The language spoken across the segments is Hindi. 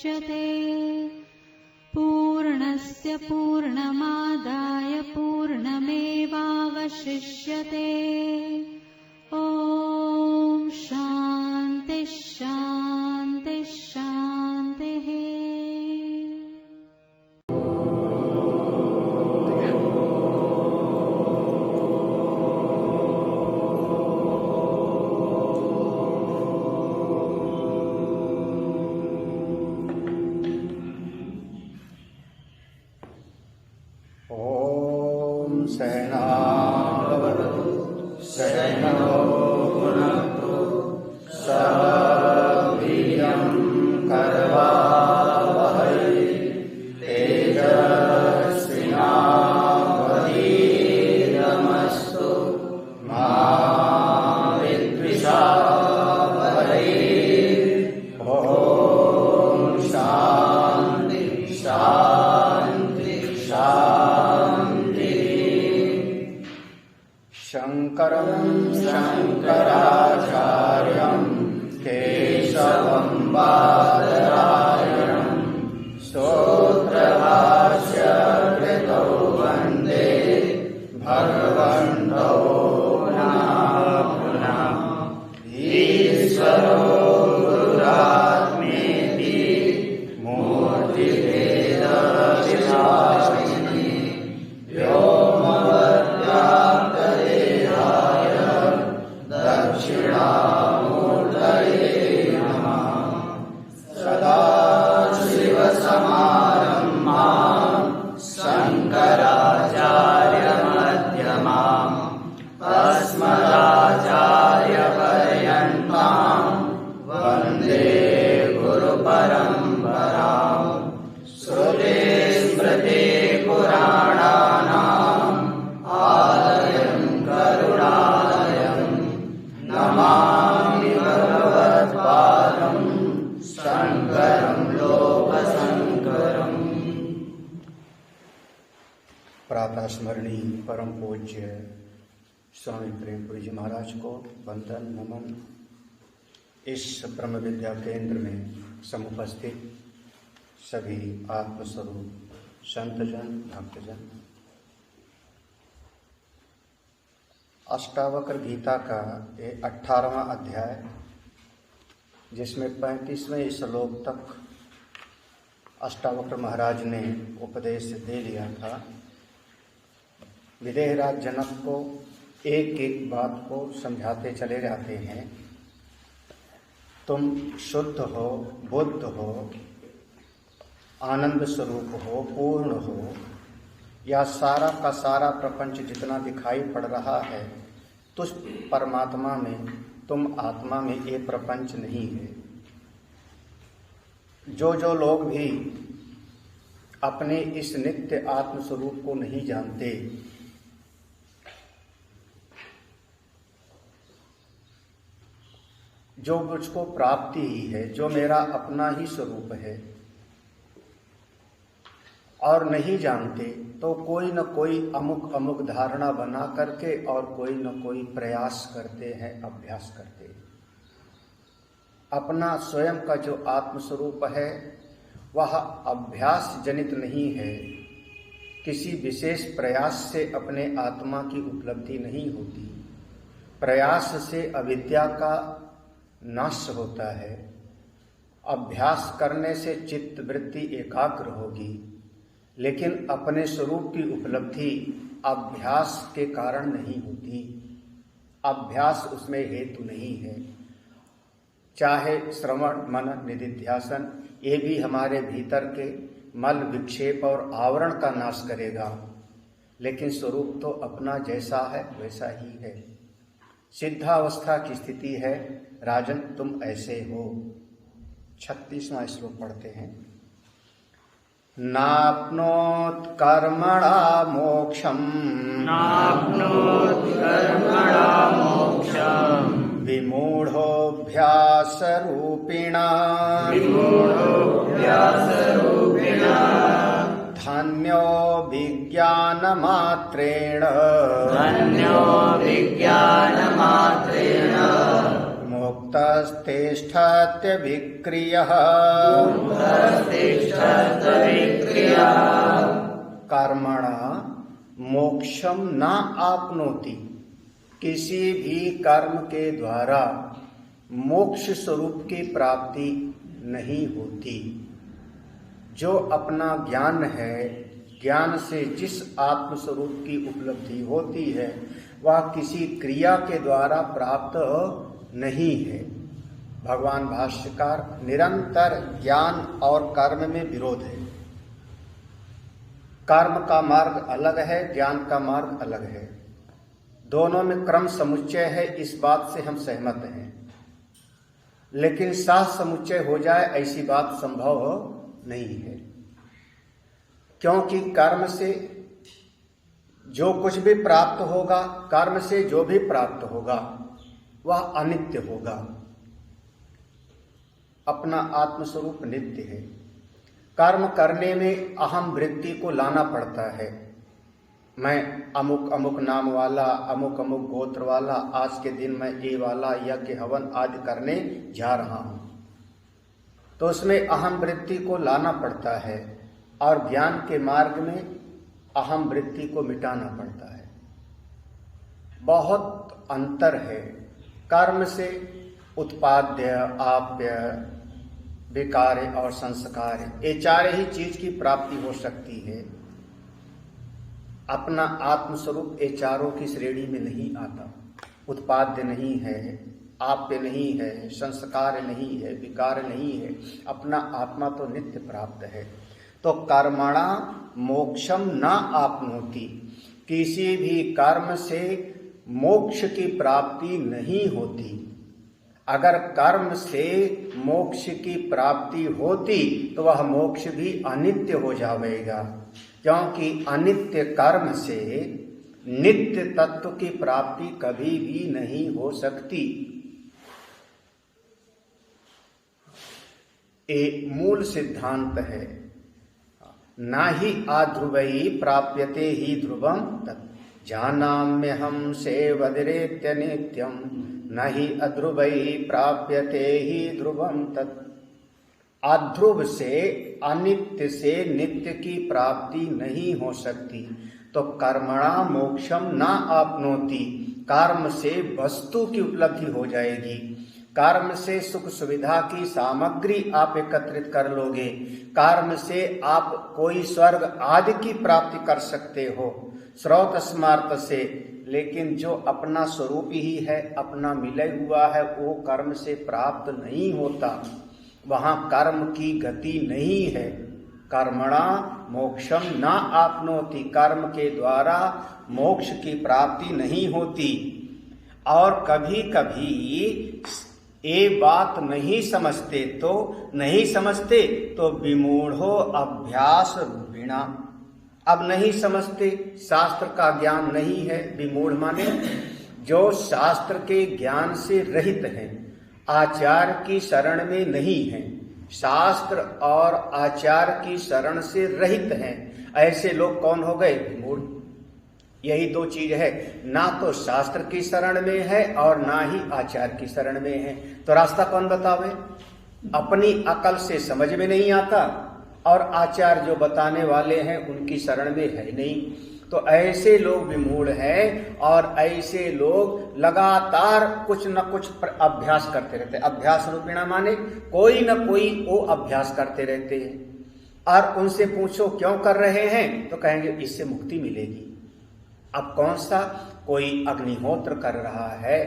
मुच्यते। पूर्णस्य पूर्णमादाय पूर्णमेवावशिष्यते। ॐ शान्ति शान्ति शान्तिः। सहनावतु सहनौ भुनक्तु सह वीर्यं करवावहै तेजस्विनावधीतमस्तु मा विद्विषावहै। ॐ शान्ति शान्ति शान्ति। शङ्करं शङ्कराचार्यं केशवं बादरायणं स्तोत्रभाष्यकृतौ वन्दे भगवन्तौ पुनः पुनः। ईश्वरो गुरुरात्मेति मूर्तिभेदविभागिने व्योमवद्व्याप्तदेहाय दक्षिणामूर्तये नमः। सदाशिवसमारम्भां शङ्कराचार्यमध्यमाम् अस्मदाचार्यपर्यन्तां वन्दे गुरुपरम्पराम्। श्रुते स्मृते पुराणानाम् आलयं करुणालयं नमामि भगवत्पादं शङ्करं लोकशङ्करम्। प्रातः स्मरणीय परम पूज्य स्वामी प्रेमपुरी जी महाराज को वंदन नमन। इस ब्रह्म विद्या केंद्र में समुपस्थित सभी आत्मस्वरूप संतजन भक्तजन, अष्टावक्र गीता का ये 18वां अध्याय, जिसमें 35वें श्लोक तक अष्टावक्र महाराज ने उपदेश दे लिया था। विदेहराज जनक को एक एक बात को समझाते चले जाते हैं। तुम शुद्ध हो, बुद्ध हो, आनंद स्वरूप हो, पूर्ण हो, या सारा का सारा प्रपंच जितना दिखाई पड़ रहा है तुझ परमात्मा में, तुम आत्मा में ये प्रपंच नहीं है। जो जो लोग भी अपने इस नित्य आत्म स्वरूप को नहीं जानते, जो मुझको प्राप्ति ही है, जो मेरा अपना ही स्वरूप है, और नहीं जानते तो कोई न कोई अमुक अमुक धारणा बना करके और कोई न कोई प्रयास करते हैं, अभ्यास करते हैं। अपना स्वयं का जो आत्मस्वरूप है वह अभ्यास जनित नहीं है। किसी विशेष प्रयास से अपने आत्मा की उपलब्धि नहीं होती। प्रयास से अविद्या का नाश होता है। अभ्यास करने से चित्त वृत्ति एकाग्र होगी, लेकिन अपने स्वरूप की उपलब्धि अभ्यास के कारण नहीं होती। अभ्यास उसमें हेतु नहीं है। चाहे श्रवण मनन निधिध्यासन, ये भी हमारे भीतर के मल विक्षेप और आवरण का नाश करेगा, लेकिन स्वरूप तो अपना जैसा है वैसा ही है। सिद्धावस्था की स्थिति है, राजन तुम ऐसे हो। 36वां श्लोक पढ़ते हैं। नाप्नोत् कर्मणा मोक्षम्, नाप्नोत् कर्मणा मोक्षम्, विमूढोऽभ्यासरूपिणा, विमूढोऽभ्यासरूपिणा, धन्यो विज्ञानमात्रेण, धन्यो विज्ञानमात्रेण, मुक्त मुक्तस्तिष्ठत्य विक्रियः कर्मणा मोक्षम न आपनोति। किसी भी कर्म के द्वारा मोक्ष स्वरूप की प्राप्ति नहीं होती। जो अपना ज्ञान है, ज्ञान से जिस आत्म स्वरूप की उपलब्धि होती है वह किसी क्रिया के द्वारा प्राप्त नहीं है। भगवान भाष्यकार निरंतर ज्ञान और कर्म में विरोध है। कर्म का मार्ग अलग है, ज्ञान का मार्ग अलग है। दोनों में क्रम समुच्चय है, इस बात से हम सहमत हैं। लेकिन साह समुच्चय हो जाए ऐसी बात संभव नहीं है, क्योंकि कर्म से जो कुछ भी प्राप्त होगा, कर्म से जो भी प्राप्त होगा वह अनित्य होगा। अपना आत्मस्वरूप नित्य है। कर्म करने में अहम वृत्ति को लाना पड़ता है। मैं अमुक अमुक नाम वाला, अमुक अमुक गोत्र वाला, आज के दिन मैं ये वाला यज्ञ हवन आदि करने जा रहा हूं, तो उसमें अहम वृत्ति को लाना पड़ता है और ज्ञान के मार्ग में अहम वृत्ति को मिटाना पड़ता है। बहुत अंतर है। कर्म से उत्पाद्य, आप्य, विकार्य और संस्कार, ये चार ही चीज की प्राप्ति हो सकती है। अपना आत्मस्वरूप ये चारों की श्रेणी में नहीं आता। उत्पाद्य नहीं है, आप्य नहीं है, संस्कार नहीं है, विकार नहीं है। अपना आत्मा तो नित्य प्राप्त है। तो कर्मणा मोक्षम न आपनोति। किसी भी कर्म से मोक्ष की प्राप्ति नहीं होती। अगर कर्म से मोक्ष की प्राप्ति होती तो वह मोक्ष भी अनित्य हो जाएगा, क्योंकि अनित्य कर्म से नित्य तत्व की प्राप्ति कभी भी नहीं हो सकती। एक मूल सिद्धांत है, ना ही आध्रुवई प्राप्यते ही ध्रुवम तत्। जानाम्यहं सेवदिरेत्य नित्यम न ही अध्रुवई प्राप्यते ही ध्रुवम तत्। अध्रुव से, अनित्य से नित्य की प्राप्ति नहीं हो सकती। तो कर्मणा मोक्षम न आपनोति। कर्म से वस्तु की उपलब्धि हो जाएगी। कर्म से सुख सुविधा की सामग्री आप एकत्रित कर लोगे। कर्म से आप कोई स्वर्ग आदि की प्राप्ति कर सकते हो स्रोत स्मार्त से। लेकिन जो अपना स्वरूप ही है, अपना मिले हुआ है, वो कर्म से प्राप्त नहीं होता। वहां कर्म की गति नहीं है। कर्मणा मोक्षम न आपनोति। कर्म के द्वारा मोक्ष की प्राप्ति नहीं होती। और कभी कभी ये बात नहीं समझते तो विमूढ़ो अभ्यास रूपिणा। अब नहीं समझते, शास्त्र का ज्ञान नहीं है। विमूढ़ माने जो शास्त्र के ज्ञान से रहित है, आचार की शरण में नहीं है, शास्त्र और आचार की शरण से रहित हैं, ऐसे लोग कौन हो गए? विमूढ़। यही दो चीज है, ना तो शास्त्र की शरण में है और ना ही आचार की शरण में है। तो रास्ता कौन बतावे? अपनी अकल से समझ में नहीं आता और आचार जो बताने वाले हैं उनकी शरण में है नहीं। तो ऐसे लोग विमूढ़ हैं और ऐसे लोग लगातार कुछ न कुछ अभ्यास करते रहते हैं। अभ्यास रूपिणा माने कोई न कोई वो अभ्यास करते रहते हैं। और उनसे पूछो क्यों कर रहे हैं तो कहेंगे इससे मुक्ति मिलेगी। अब कौन सा? कोई अग्निहोत्र कर रहा है,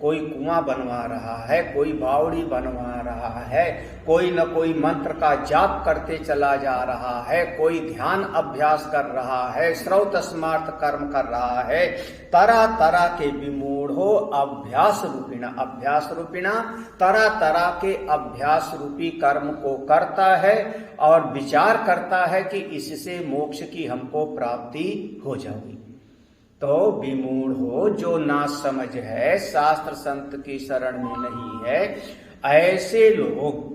कोई कुआं बनवा रहा है, कोई बावड़ी बनवा रहा है, कोई न कोई मंत्र का जाप करते चला जा रहा है, कोई ध्यान अभ्यास कर रहा है, श्रौत स्मार्थ कर्म कर रहा है। तरह तरह के विमूढ़ो अभ्यास रूपिणा तरह तरह के अभ्यास रूपी कर्म को करता है और विचार करता है कि इससे मोक्ष की हमको प्राप्ति हो जाएगी। तो विमूढ़ हो, जो ना समझ है, शास्त्र संत की शरण में नहीं है, ऐसे लोग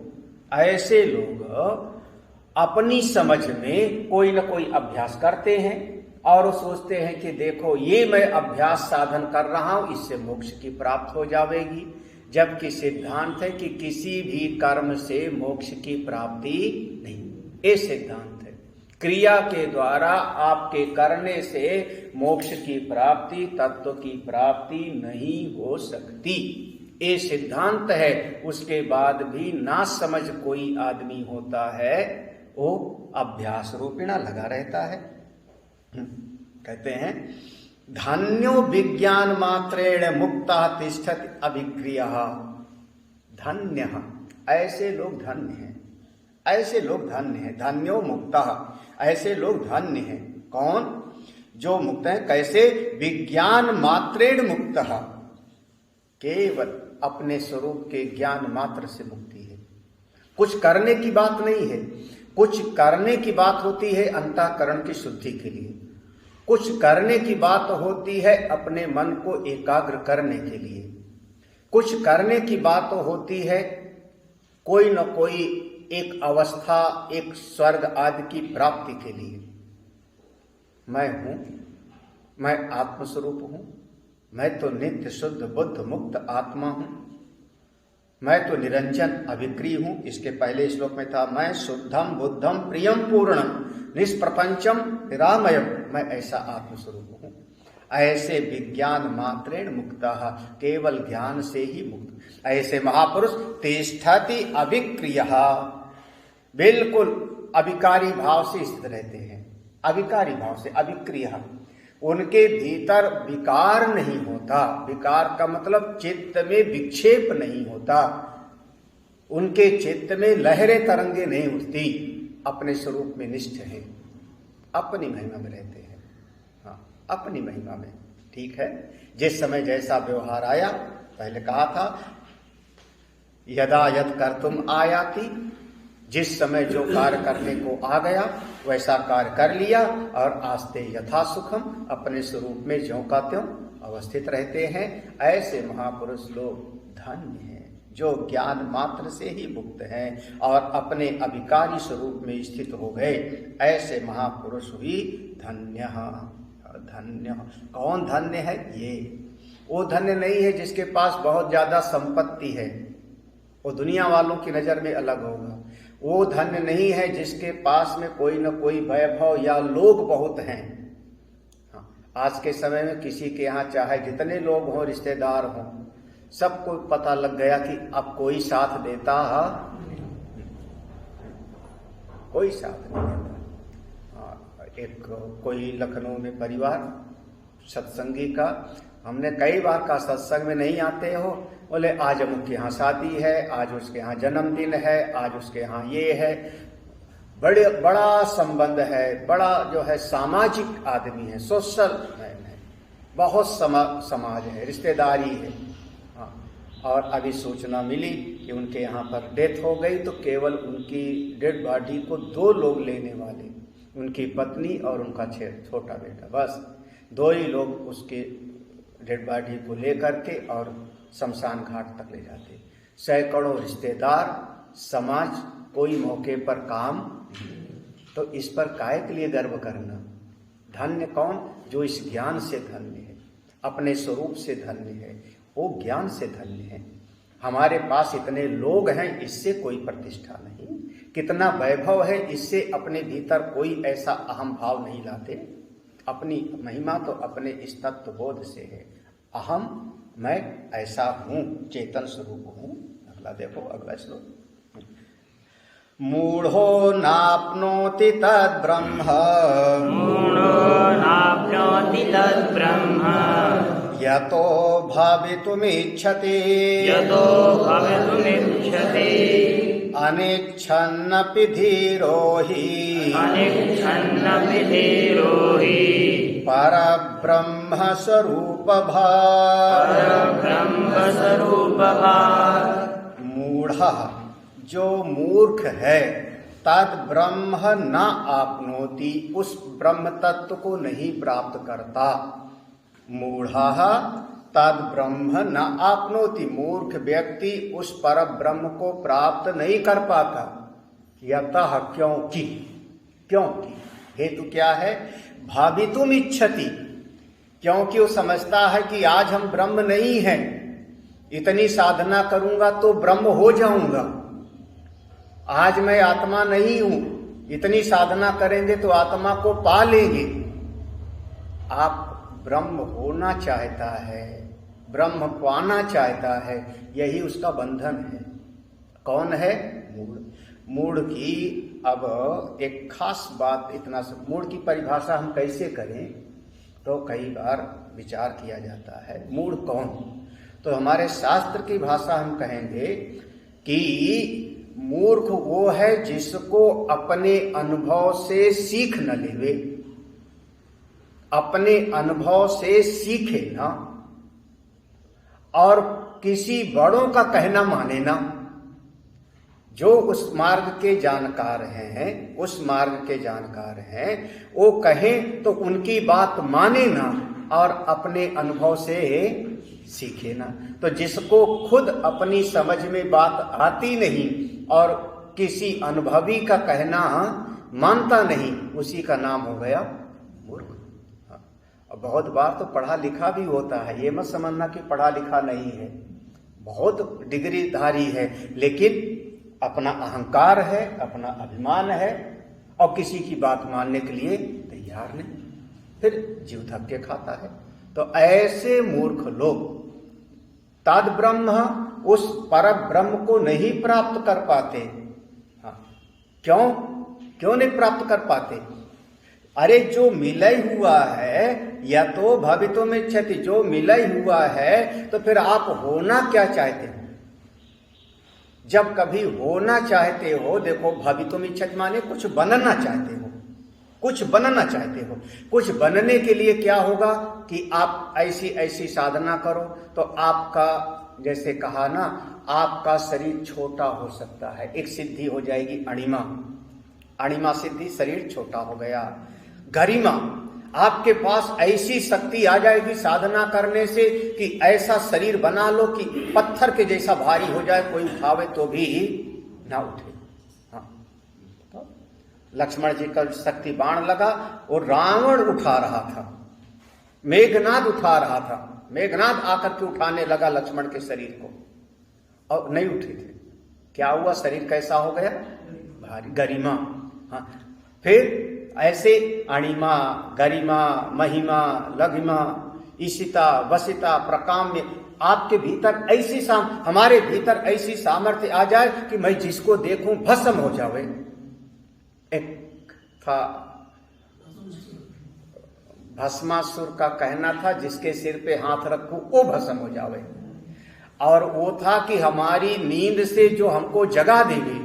अपनी समझ में कोई न कोई अभ्यास करते हैं और वो सोचते हैं कि देखो ये मैं अभ्यास साधन कर रहा हूं, इससे मोक्ष की प्राप्त हो जाएगी। जबकि सिद्धांत है कि किसी भी कर्म से मोक्ष की प्राप्ति नहीं। ये सिद्धांत है, क्रिया के द्वारा आपके करने से मोक्ष की प्राप्ति, तत्व की प्राप्ति नहीं हो सकती। ये सिद्धांत है। उसके बाद भी ना समझ कोई आदमी होता है, वो अभ्यास रूपिणा लगा रहता है। कहते हैं धन्यो विज्ञान मात्रेण मुक्ता तिष्ठति अभिक्रियः। धन्य, ऐसे लोग धन्य हैं, ऐसे लोग धन्य हैं। धन्यो मुक्ता, ऐसे लोग धन्य हैं। कौन? जो मुक्त हैं। कैसे? विज्ञान मात्रेण मुक्तः, केवल अपने स्वरूप के ज्ञान मात्र से मुक्ति है। कुछ करने की बात नहीं है। कुछ करने की बात होती है अंतःकरण की शुद्धि के लिए, कुछ करने की बात होती है अपने मन को एकाग्र करने के लिए, कुछ करने की बात होती है कोई न कोई एक अवस्था, एक स्वर्ग आदि की प्राप्ति के लिए। मैं हूं, मैं आत्मस्वरूप हूं, मैं तो नित्य शुद्ध बुद्ध मुक्त आत्मा हूं, मैं तो निरंजन अभिक्रिय हूं। इसके पहले श्लोक में था मैं शुद्धम बुद्धम प्रियम पूर्णम निष्प्रपंचम निरामयम, मैं ऐसा आत्मस्वरूप हूं। ऐसे विज्ञान मात्रेण मुक्तः, केवल ज्ञान से ही मुक्त। ऐसे महापुरुष तिष्ठति अभिक्रियः, बिल्कुल अभिकारी भाव से स्थित रहते हैं। अभिकारी भाव से, अभिक्रियः, उनके भीतर विकार नहीं होता। विकार का मतलब चित्त में विक्षेप नहीं होता, उनके चित्त में लहरें तरंगे नहीं उठती, अपने स्वरूप में निष्ठ है, अपनी महिमा में रहते हैं। हाँ, अपनी महिमा में। ठीक है, जिस समय जैसा व्यवहार आया, पहले कहा था यदा यद कर्तुम आयाति, जिस समय जो कार्य करने को आ गया वैसा कार्य कर लिया, और आस्ते यथा सुखम, अपने स्वरूप में ज्यों का त्यों अवस्थित रहते हैं। ऐसे महापुरुष लोग धन्य हैं, जो ज्ञान मात्र से ही मुक्त हैं और अपने अभिकारी स्वरूप में स्थित हो गए। ऐसे महापुरुष ही धन्य। धन्य कौन धन्य है? ये वो धन्य नहीं है जिसके पास बहुत ज्यादा संपत्ति है, वो दुनिया वालों की नजर में अलग होगा। वो धन्य नहीं है जिसके पास में कोई न कोई वैभव या लोग बहुत हैं। हाँ, आज के समय में किसी के यहाँ चाहे जितने लोग हों, रिश्तेदार हों, सबको पता लग गया कि अब कोई साथ देता, कोई साथ नहीं देता। एक कोई लखनऊ में परिवार सत्संगी का, हमने कई बार कहा सत्संग में नहीं आते हो, बोले आज अमुक के यहाँ शादी है, आज उसके यहाँ जन्मदिन है, आज उसके यहाँ ये है। बड़ा संबंध है, बड़ा जो है सामाजिक आदमी है, सोशल मैन है, बहुत समाज है, रिश्तेदारी है। हाँ, और अभी सूचना मिली कि उनके यहाँ पर डेथ हो गई, तो केवल उनकी डेड बॉडी को 2 लोग लेने वाले, उनकी पत्नी और उनका छोटा बेटा, बस 2 ही लोग उसके डेड बॉडी को लेकर के और शमशान घाट तक ले जाते। सैकड़ों रिश्तेदार, समाज, कोई मौके पर काम। तो इस पर काहे के लिए गर्व करना? धन्य कौन? जो इस ज्ञान से धन्य है, अपने स्वरूप से धन्य है, वो ज्ञान से धन्य है। हमारे पास इतने लोग हैं, इससे कोई प्रतिष्ठा नहीं। कितना वैभव है, इससे अपने भीतर कोई ऐसा अहम भाव नहीं लाते। अपनी महिमा तो अपने इस तत्व बोध से है। अहम, मैं ऐसा हूं, चेतन स्वरूप हूं। अगला देखो, अगला श्लोक। मूढ़ो नाप्नोति तद् ब्रह्म, मूढ़ो नाप्नोति तद् ब्रह्म, यतो भवितुमिच्छति, यतो भवितुमिच्छति, अनिच्छन्नपि धीरो हि, अनिच्छन्नपि धीरो हि, परब्रह्म स्वरूपभाव, परब्रह्म स्वरूपभाव। मूढ़ः, जो मूर्ख है, तद ब्रह्म न आपनोति, उस ब्रह्म तत्व को नहीं प्राप्त करता। मूढ़ः तद ब्रह्म न आपनोति, मूर्ख व्यक्ति उस पर ब्रह्म को प्राप्त नहीं कर पाता। यतः, क्योंकि, क्योंकि हेतु क्या है? भावितुम इच्छति, क्योंकि वो समझता है कि आज हम ब्रह्म नहीं हैं, इतनी साधना करूंगा तो ब्रह्म हो जाऊंगा, आज मैं आत्मा नहीं हूं, इतनी साधना करेंगे तो आत्मा को पा लेंगे। आप ब्रह्म होना चाहता है, ब्रह्म पाना चाहता है, यही उसका बंधन है। कौन है? मूढ़। मूढ़ की अब एक खास बात, इतना मूढ़ की परिभाषा हम कैसे करें, तो कई बार विचार किया जाता है मूढ़ कौन। तो हमारे शास्त्र की भाषा हम कहेंगे कि मूर्ख वो है जिसको अपने अनुभव से सीख न लेवे, अपने अनुभव से सीखे ना, और किसी बड़ों का कहना माने ना। जो उस मार्ग के जानकार हैं, उस मार्ग के जानकार हैं, वो कहें तो उनकी बात माने ना और अपने अनुभव से सीखे ना। तो जिसको खुद अपनी समझ में बात आती नहीं और किसी अनुभवी का कहना मानता नहीं, उसी का नाम हो गया मूर्ख। और बहुत बार तो पढ़ा लिखा भी होता है, ये मत समझना कि पढ़ा लिखा नहीं है, बहुत डिग्रीधारी है, लेकिन अपना अहंकार है, अपना अभिमान है और किसी की बात मानने के लिए तैयार नहीं, फिर जीव धक्के खाता है। तो ऐसे मूर्ख लोग तद ब्रह्म, उस पर ब्रह्म को नहीं प्राप्त कर पाते। हाँ, क्यों नहीं प्राप्त कर पाते? अरे जो मिलय हुआ है, या तो भवितो में क्षति, जो मिलय हुआ है तो फिर आप होना क्या चाहते हो? जब कभी होना चाहते हो, देखो भवितो में क्षति माने कुछ बनना चाहते हो, कुछ बनना चाहते हो। कुछ बनने के लिए क्या होगा कि आप ऐसी ऐसी साधना करो तो आपका, जैसे कहा ना, आपका शरीर छोटा हो सकता है, एक सिद्धि हो जाएगी अणिमा, अणिमा सिद्धि, शरीर छोटा हो गया। गरिमा, आपके पास ऐसी शक्ति आ जाएगी साधना करने से कि ऐसा शरीर बना लो कि पत्थर के जैसा भारी हो जाए, कोई उठावे तो भी ना उठे। हाँ, तो लक्ष्मण जी का शक्ति बाण लगा और रावण उठा रहा था, मेघनाद उठा रहा था, मेघनाद आकर के उठाने लगा लक्ष्मण के शरीर को और नहीं उठे थे। क्या हुआ? शरीर कैसा हो गया? भारी। गरिमा। हाँ, फिर ऐसे अणिमा, गरिमा, महिमा, लघिमा, ईशिता, वसिता, प्रकाम्य, आपके भीतर ऐसी हमारे भीतर ऐसी सामर्थ्य आ जाए कि मैं जिसको देखूं भस्म हो जावे। एक था भस्मासुर का कहना था, जिसके सिर पे हाथ रखूं वो भस्म हो जावे। और वो था कि हमारी नींद से जो हमको जगा देवे,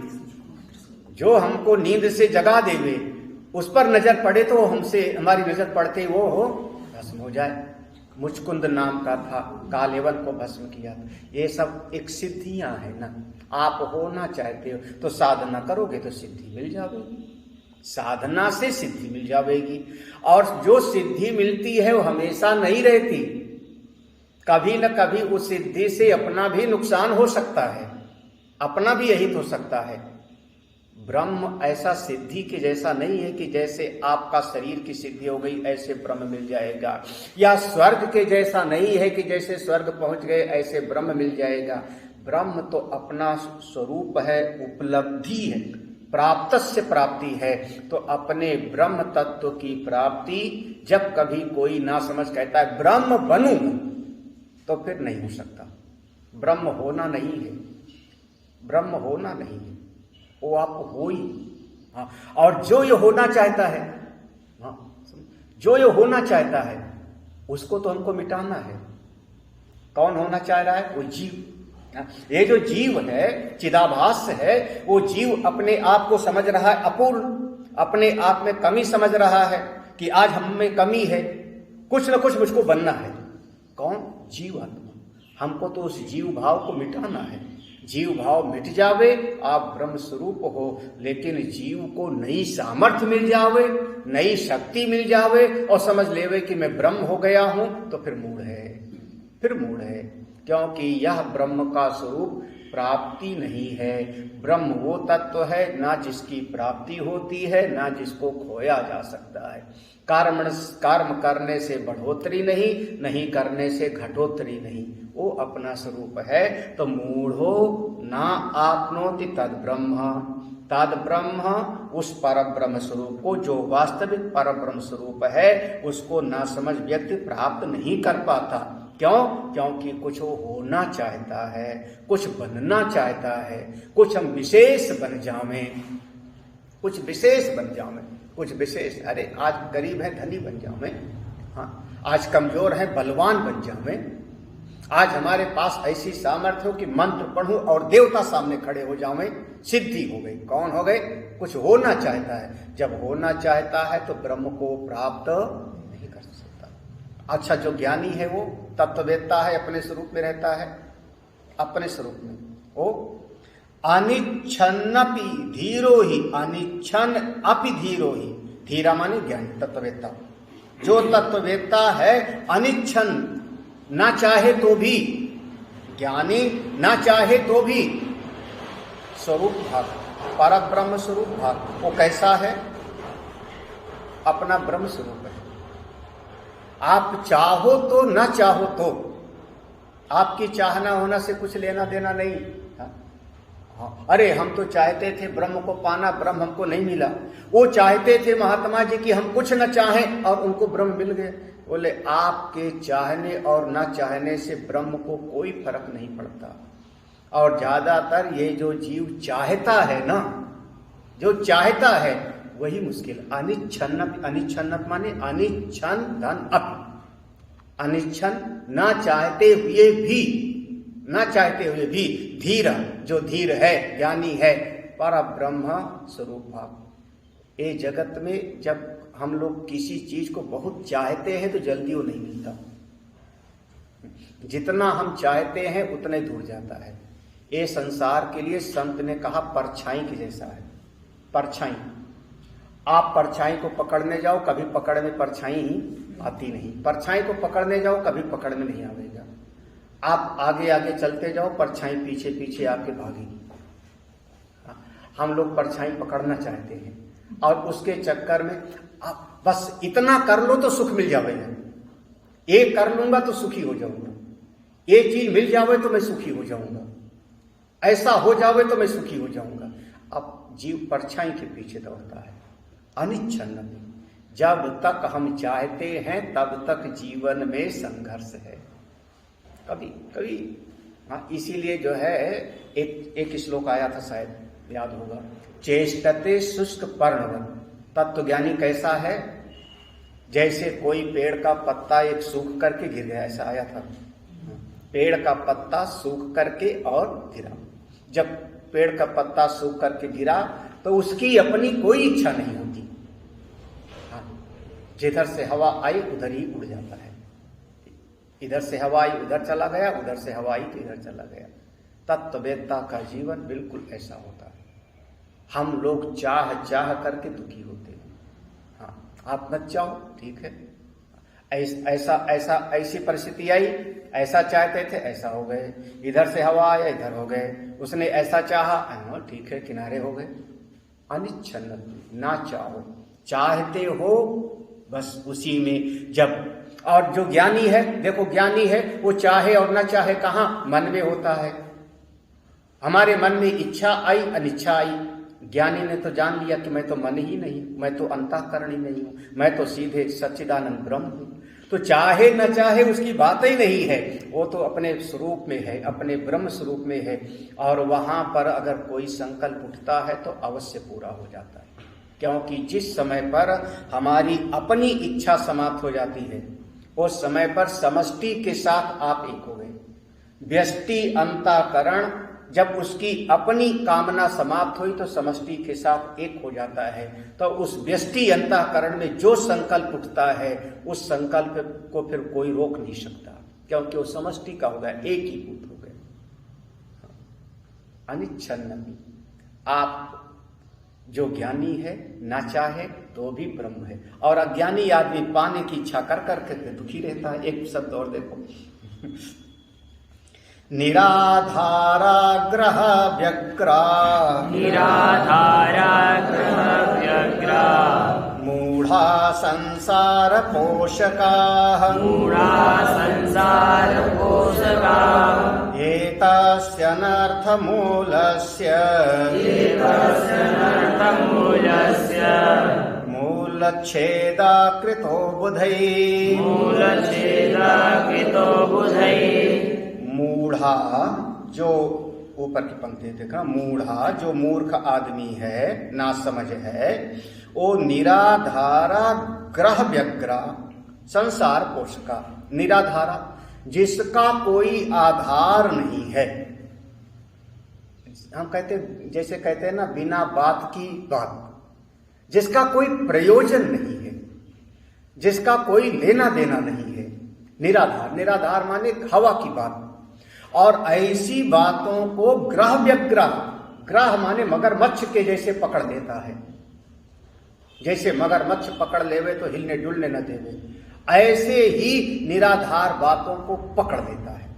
जो हमको नींद से जगा देवे, उस पर नजर पड़े तो हमसे, हमारी नजर पड़ते वो हो भस्म हो जाए। मुचकुंद नाम का था, कालेवन को भस्म किया था। ये सब एक सिद्धियां है ना। आप होना चाहते हो तो साधना करोगे तो सिद्धि मिल जाएगी, साधना से सिद्धि मिल जाएगी। और जो सिद्धि मिलती है वो हमेशा नहीं रहती, कभी न कभी उस सिद्धि से अपना भी नुकसान हो सकता है, अपना भी यही हो सकता है। ब्रह्म ऐसा सिद्धि के जैसा नहीं है कि जैसे आपका शरीर की सिद्धि हो गई ऐसे ब्रह्म मिल जाएगा, या स्वर्ग के जैसा नहीं है कि जैसे स्वर्ग पहुंच गए ऐसे ब्रह्म मिल जाएगा। ब्रह्म तो अपना स्वरूप है, उपलब्धि है, प्राप्तस्य प्राप्ति है। तो अपने ब्रह्म तत्व की प्राप्ति जब कभी कोई ना समझ कहता है ब्रह्म बनूं, तो फिर नहीं हो सकता। ब्रह्म होना नहीं है, ब्रह्म होना नहीं है, वो आप हो ही। हाँ, और जो ये होना चाहता है, हाँ, जो ये होना चाहता है उसको तो हमको मिटाना है। कौन होना चाह रहा है? वो जीव। ये जो जीव है, चिदाभास है, वो जीव अपने आप को समझ रहा है अपूर्ण, अपने आप में कमी समझ रहा है कि आज हम में कमी है, कुछ न कुछ मुझको बनना है। कौन? जीव आत्मा। हमको तो उस जीव भाव को मिटाना है। जीव भाव मिट जावे, आप ब्रह्म स्वरूप हो, लेकिन जीव को नई सामर्थ्य मिल जावे, नई शक्ति मिल जावे और समझ लेवे कि मैं ब्रह्म हो गया हूं, तो फिर मूढ़ है, फिर मूढ़ है। क्योंकि यह ब्रह्म का स्वरूप प्राप्ति नहीं है। ब्रह्म वो तत्व है ना जिसकी प्राप्ति होती है, ना जिसको खोया जा सकता है। कर्म करने से बढ़ोतरी नहीं, नहीं करने से घटोतरी नहीं, वो अपना स्वरूप है। तो मूढ़ो ना आपनोति तद ब्रह्म, तद ब्रह्म उस पर ब्रह्म स्वरूप को, जो वास्तविक पर ब्रह्म स्वरूप है, उसको ना समझ व्यक्ति प्राप्त नहीं कर पाता। क्यों? क्योंकि कुछ वो होना चाहता है, कुछ बनना चाहता है, कुछ हम विशेष बन जावें, कुछ विशेष बन जावें, कुछ विशेष। अरे आज गरीब है धनी बन जावें, हाँ, आज कमजोर है बलवान बन जावें, आज हमारे पास ऐसी सामर्थ्य हो कि मंत्र पढ़ूं और देवता सामने खड़े हो जावें, सिद्धि हो गई। कौन हो गए? कुछ होना चाहता है। जब होना चाहता है तो ब्रह्म को प्राप्त नहीं कर सकता। अच्छा, जो ज्ञानी है वो तत्ववेत्ता है, अपने स्वरूप में रहता है, अपने स्वरूप में वो अनिच्छन्नपि धीरो ही, अनिच्छन अपि धीरो ही, धीरा माने ज्ञानी, तत्ववेत्ता। जो तत्ववेत्ता है अनिच्छन, ना चाहे तो भी, ज्ञानी ना चाहे तो भी, स्वरूप भाग, पर ब्रह्म स्वरूप भाग, वो कैसा है? अपना ब्रह्म स्वरूप है। आप चाहो तो ना चाहो तो, आपकी चाहना होना से कुछ लेना देना नहीं। हाँ, अरे हम तो चाहते थे ब्रह्म को पाना, ब्रह्म हमको नहीं मिला। वो चाहते थे महात्मा जी कि हम कुछ न चाहें और उनको ब्रह्म मिल गए। बोले आपके चाहने और ना चाहने से ब्रह्म को कोई फर्क नहीं पड़ता। और ज्यादातर ये जो जीव चाहता है ना, जो चाहता है वही मुश्किल। अनिच्छन्न, अनिच्छन्न माने अनिच्छन धन अप, अनिच्छन ना चाहते हुए भी, ना चाहते हुए भी धीर, जो धीर है, ज्ञानी है, पर ब्रह्म स्वरूप भाव। ये जगत में जब हम लोग किसी चीज को बहुत चाहते हैं तो जल्दी वो नहीं मिलता। जितना हम चाहते हैं उतने दूर जाता है। ये संसार के लिए संत ने कहा परछाई के जैसा है। परछाई, आप परछाई को पकड़ने जाओ, कभी पकड़ में परछाई ही आती नहीं। परछाई को पकड़ने जाओ, कभी पकड़ में नहीं आवेगा। आप आगे आगे चलते जाओ, परछाई पीछे पीछे आपके भागेगी। हम लोग परछाई पकड़ना चाहते हैं और उसके चक्कर में आप बस इतना कर लो तो सुख मिल जाएगा, ये कर लूंगा तो सुखी हो जाऊंगा, ये चीज मिल जावे तो मैं सुखी हो जाऊंगा, ऐसा हो जावे तो मैं सुखी हो जाऊंगा। अब जीव परछाई के पीछे दौड़ता है। अनिच्छन्न, जब तक हम चाहते हैं तब तक जीवन में संघर्ष है। कभी कभी, हाँ, इसीलिए जो है एक श्लोक आया था, शायद याद होगा, चेष्टते शुष्क पर्णवत्। तत्वज्ञानी कैसा है? जैसे कोई पेड़ का पत्ता एक सूख करके गिर गया, ऐसा आया था। पेड़ का पत्ता सूख करके और गिरा। जब पेड़ का पत्ता सूख करके गिरा तो उसकी अपनी कोई इच्छा नहीं होती। हाँ, जिधर से हवा आई उधर ही उड़ जाता है। इधर से हवा आई उधर चला गया, उधर से हवा आई तो इधर चला गया। तत्ववेत्ता का जीवन बिल्कुल ऐसा होता है। हम लोग चाह चाह करके दुखी होते हैं। हाँ, आप मत चाहो, ठीक है, ऐसा ऐसा ऐसी परिस्थिति आई, ऐसा चाहते थे, ऐसा हो गए। इधर से हवा आया, इधर हो गए। उसने ऐसा चाहा, ठीक है, किनारे हो गए। अनिच्छन्न, ना चाहो, चाहते हो बस उसी में। जब और जो ज्ञानी है, देखो ज्ञानी है, वो चाहे और ना चाहे कहाँ? मन में होता है। हमारे मन में इच्छा आई, अनिच्छा आई। ज्ञानी ने तो जान लिया कि मैं तो मन ही नहीं, मैं तो अंतःकरण ही नहीं हूं, मैं तो सीधे सच्चिदानंद ब्रह्म हूं। तो चाहे न चाहे उसकी बात ही नहीं है, वो तो अपने स्वरूप में है, अपने ब्रह्म स्वरूप में है। और वहां पर अगर कोई संकल्प उठता है तो अवश्य पूरा हो जाता है। क्योंकि जिस समय पर हमारी अपनी इच्छा समाप्त हो जाती है, उस समय पर समष्टि के साथ आप एक हो गए। व्यष्टि अंतःकरण जब उसकी अपनी कामना समाप्त हुई तो समष्टि के साथ एक हो जाता है। तो उस व्यष्टि अंतःकरण में जो संकल्प उठता है, उस संकल्प को फिर कोई रोक नहीं सकता, क्योंकि वो समष्टि का हो गया, एक ही भूत हो गए। अनिच्छन्न, आप जो ज्ञानी है ना चाहे तो भी ब्रह्म है। और अज्ञानी आदमी पाने की इच्छा कर करके दुखी रहता है। एक शब्द और देखो, निराधाराग्रह व्यग्रा, निराधाराग्रह व्यग्रा, मूढ़ मूढ़ा संसार पोषकाः मूढा संसारपोषकाः एतस्यनर्थमूलस्य मूलच्छेदाकृतो बुधैः मूलच्छेदाकृतो बुधैः। मूढ़ा, जो ऊपर की पंक्ति देखना, मूढ़ा जो मूर्ख आदमी है, ना समझ है, वो निराधारा ग्रह व्यग्रा संसार पोषका। निराधारा, जिसका कोई आधार नहीं है। हम कहते, जैसे कहते हैं ना, बिना बात की बात, जिसका कोई प्रयोजन नहीं है, जिसका कोई लेना देना नहीं है। निराधार, निराधार माने हवा की बात। और ऐसी बातों को ग्रह व्यग्रह, ग्रह माने मगरमच्छ के जैसे पकड़ लेता है। जैसे मगरमच्छ पकड़ लेवे तो हिलने डुलने न देवे, ऐसे ही निराधार बातों को पकड़ लेता है।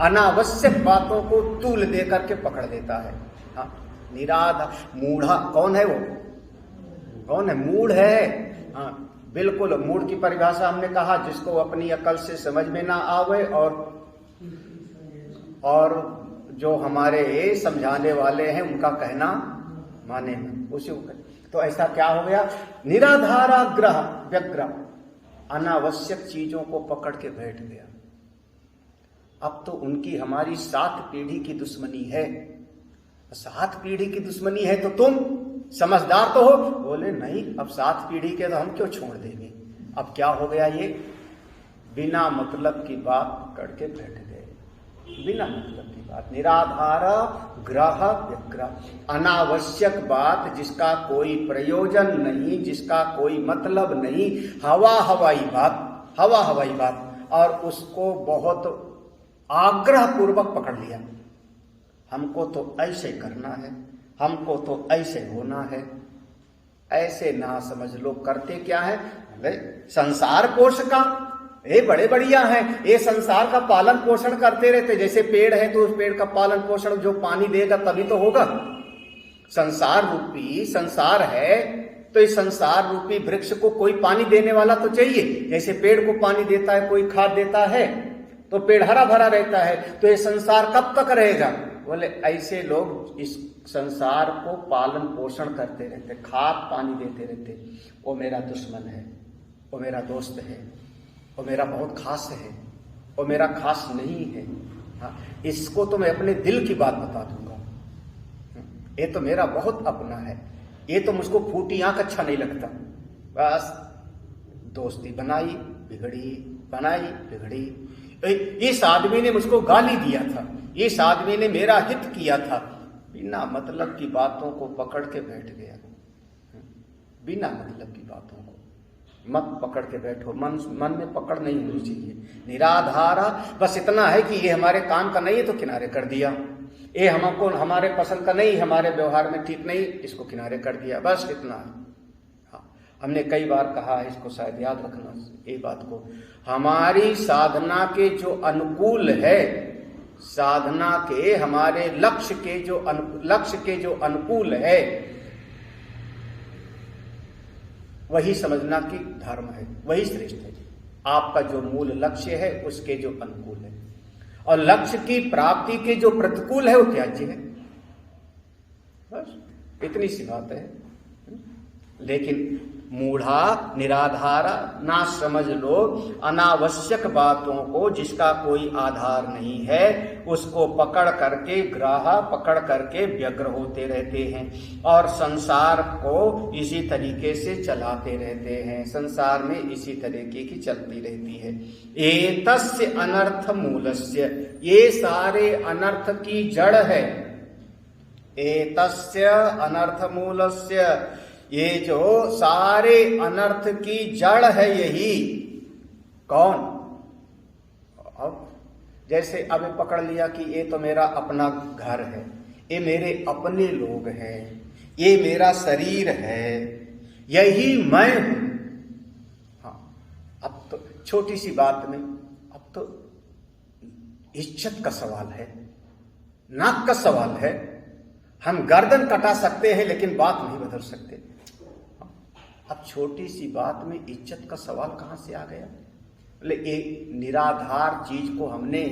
अनावश्यक बातों को तूल दे करके पकड़ लेता है। हाँ, निराधार। मूढ़ा कौन है? वो कौन है? मूढ़ है। हाँ, बिल्कुल। मूढ़ की परिभाषा हमने कहा, जिसको अपनी अकल से समझ में ना आवे और जो हमारे समझाने वाले हैं उनका कहना माने ना, उसी को। तो ऐसा क्या हो गया? निराधारा ग्रह व्यग्र, अनावश्यक चीजों को पकड़ के बैठ गया। अब तो उनकी हमारी 7 पीढ़ी की दुश्मनी है। 7 पीढ़ी की दुश्मनी है तो तुम समझदार तो हो। बोले नहीं, अब 7 पीढ़ी के तो हम क्यों छोड़ देंगे। अब क्या हो गया? ये बिना मतलब की बात करके बैठ गए, बिना मतलब की बात। निराधार ग्रह व्यग्र, अनावश्यक बात, जिसका कोई प्रयोजन नहीं, जिसका कोई मतलब नहीं, हवाई बात, हवाई बात। और उसको बहुत आग्रह पूर्वक पकड़ लिया। हमको तो ऐसे करना है, हमको तो ऐसे होना है। ऐसे ना समझ लोग करते क्या है? संसार पोषका, ये बड़े बढ़िया हैं, ये संसार का पालन पोषण करते रहते। जैसे पेड़ है तो उस पेड़ का पालन पोषण जो पानी देगा तभी तो होगा। संसार रूपी संसार है तो इस संसार रूपी वृक्ष को कोई पानी देने वाला तो चाहिए। जैसे पेड़ को पानी देता है, कोई खाद देता है तो पेड़ हरा भरा रहता है। तो ये संसार कब तक रहेगा? बोले ऐसे लोग इस संसार को पालन पोषण करते रहते, खाद पानी देते रहते। वो मेरा दुश्मन है, वो मेरा दोस्त है, वो मेरा बहुत खास है, वो मेरा खास नहीं है। हाँ, इसको तो मैं अपने दिल की बात बता दूंगा। ये तो मेरा बहुत अपना है, ये तो मुझको फूटी आंख अच्छा नहीं लगता। बस दोस्ती बनाई बिगड़ी, बनाई बिगड़ी। इस आदमी ने मुझको गाली दिया था, इस आदमी ने मेरा हित किया था। बिना मतलब की बातों को पकड़ के बैठ गया। बिना मतलब की बातों को मत पकड़ के बैठो। मन में पकड़ नहीं होनी चाहिए। निराधारा, बस इतना है कि ये हमारे काम का नहीं है तो किनारे कर दिया। ये हमको हमारे पसंद का नहीं, हमारे व्यवहार में ठीक नहीं, इसको किनारे कर दिया। बस इतना है। हाँ, हमने कई बार कहा है, इसको शायद याद रखना ये बात को। हमारी साधना के जो अनुकूल है, साधना के हमारे लक्ष्य के जो अनुकूल है, वही समझना कि धर्म है, वही श्रेष्ठ है। आपका जो मूल लक्ष्य है उसके जो अनुकूल है, और लक्ष्य की प्राप्ति के जो प्रतिकूल है वो त्याज्य है। बस इतनी सी बात है। लेकिन मूढ़ा, निराधारा, ना समझ लोग अनावश्यक बातों को, जिसका कोई आधार नहीं है, उसको पकड़ करके ग्राह पकड़ करके व्यग्र होते रहते हैं और संसार को इसी तरीके से चलाते रहते हैं। संसार में इसी तरीके की चलती रहती है। एतस्य अनर्थ मूलस्य, ये सारे अनर्थ की जड़ है। एतस्य अनर्थ मूलस्य, ये जो सारे अनर्थ की जड़ है, यही कौन? अब जैसे अब पकड़ लिया कि ये तो मेरा अपना घर है, ये मेरे अपने लोग हैं, ये मेरा शरीर है, यही मैं हूं। हाँ, अब तो छोटी सी बात में अब तो इज्जत का सवाल है, नाक का सवाल है। हम गर्दन कटा सकते हैं लेकिन बात नहीं बदल सकते। अब छोटी सी बात में इज्जत का सवाल कहाँ से आ गया? बोले एक निराधार चीज को हमने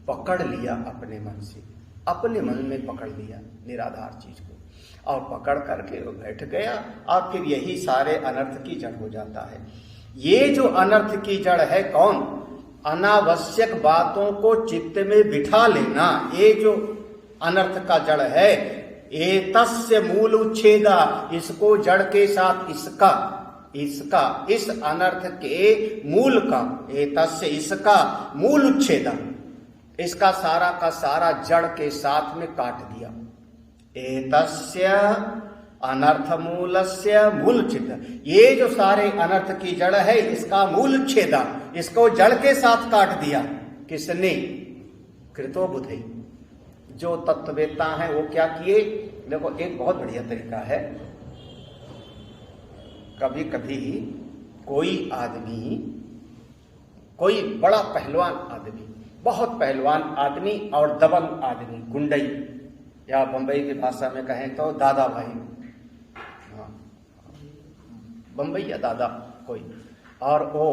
पकड़ लिया अपने मन से, अपने मन में पकड़ लिया निराधार चीज को, और पकड़ करके वो बैठ गया, और फिर यही सारे अनर्थ की जड़ हो जाता है। ये जो अनर्थ की जड़ है कौन? अनावश्यक बातों को चित्त में बिठा लेना, ये जो अनर्थ का जड़ है। एतस्य मूल उच्छेदा, इसको जड़ के साथ इसका इस अनर्थ के मूल का, एतस्य इसका मूल उच्छेदा, इसका सारा का सारा जड़ के साथ में काट दिया। एतस्य अनर्थ मूलस्य मूल उच्छेदा, ये जो सारे अनर्थ की जड़ है इसका मूल उच्छेदा, इसको जड़ के साथ काट दिया। किसने? कृतो बुद्धि। जो तत्ववेत्ता हैं वो क्या किए? देखो एक बहुत बढ़िया तरीका है। कभी कभी कोई आदमी, कोई बड़ा पहलवान आदमी, बहुत पहलवान आदमी और दबंग आदमी, गुंडई, या बंबई की भाषा में कहें तो दादा भाई, हाँ बंबई या दादा कोई, और वो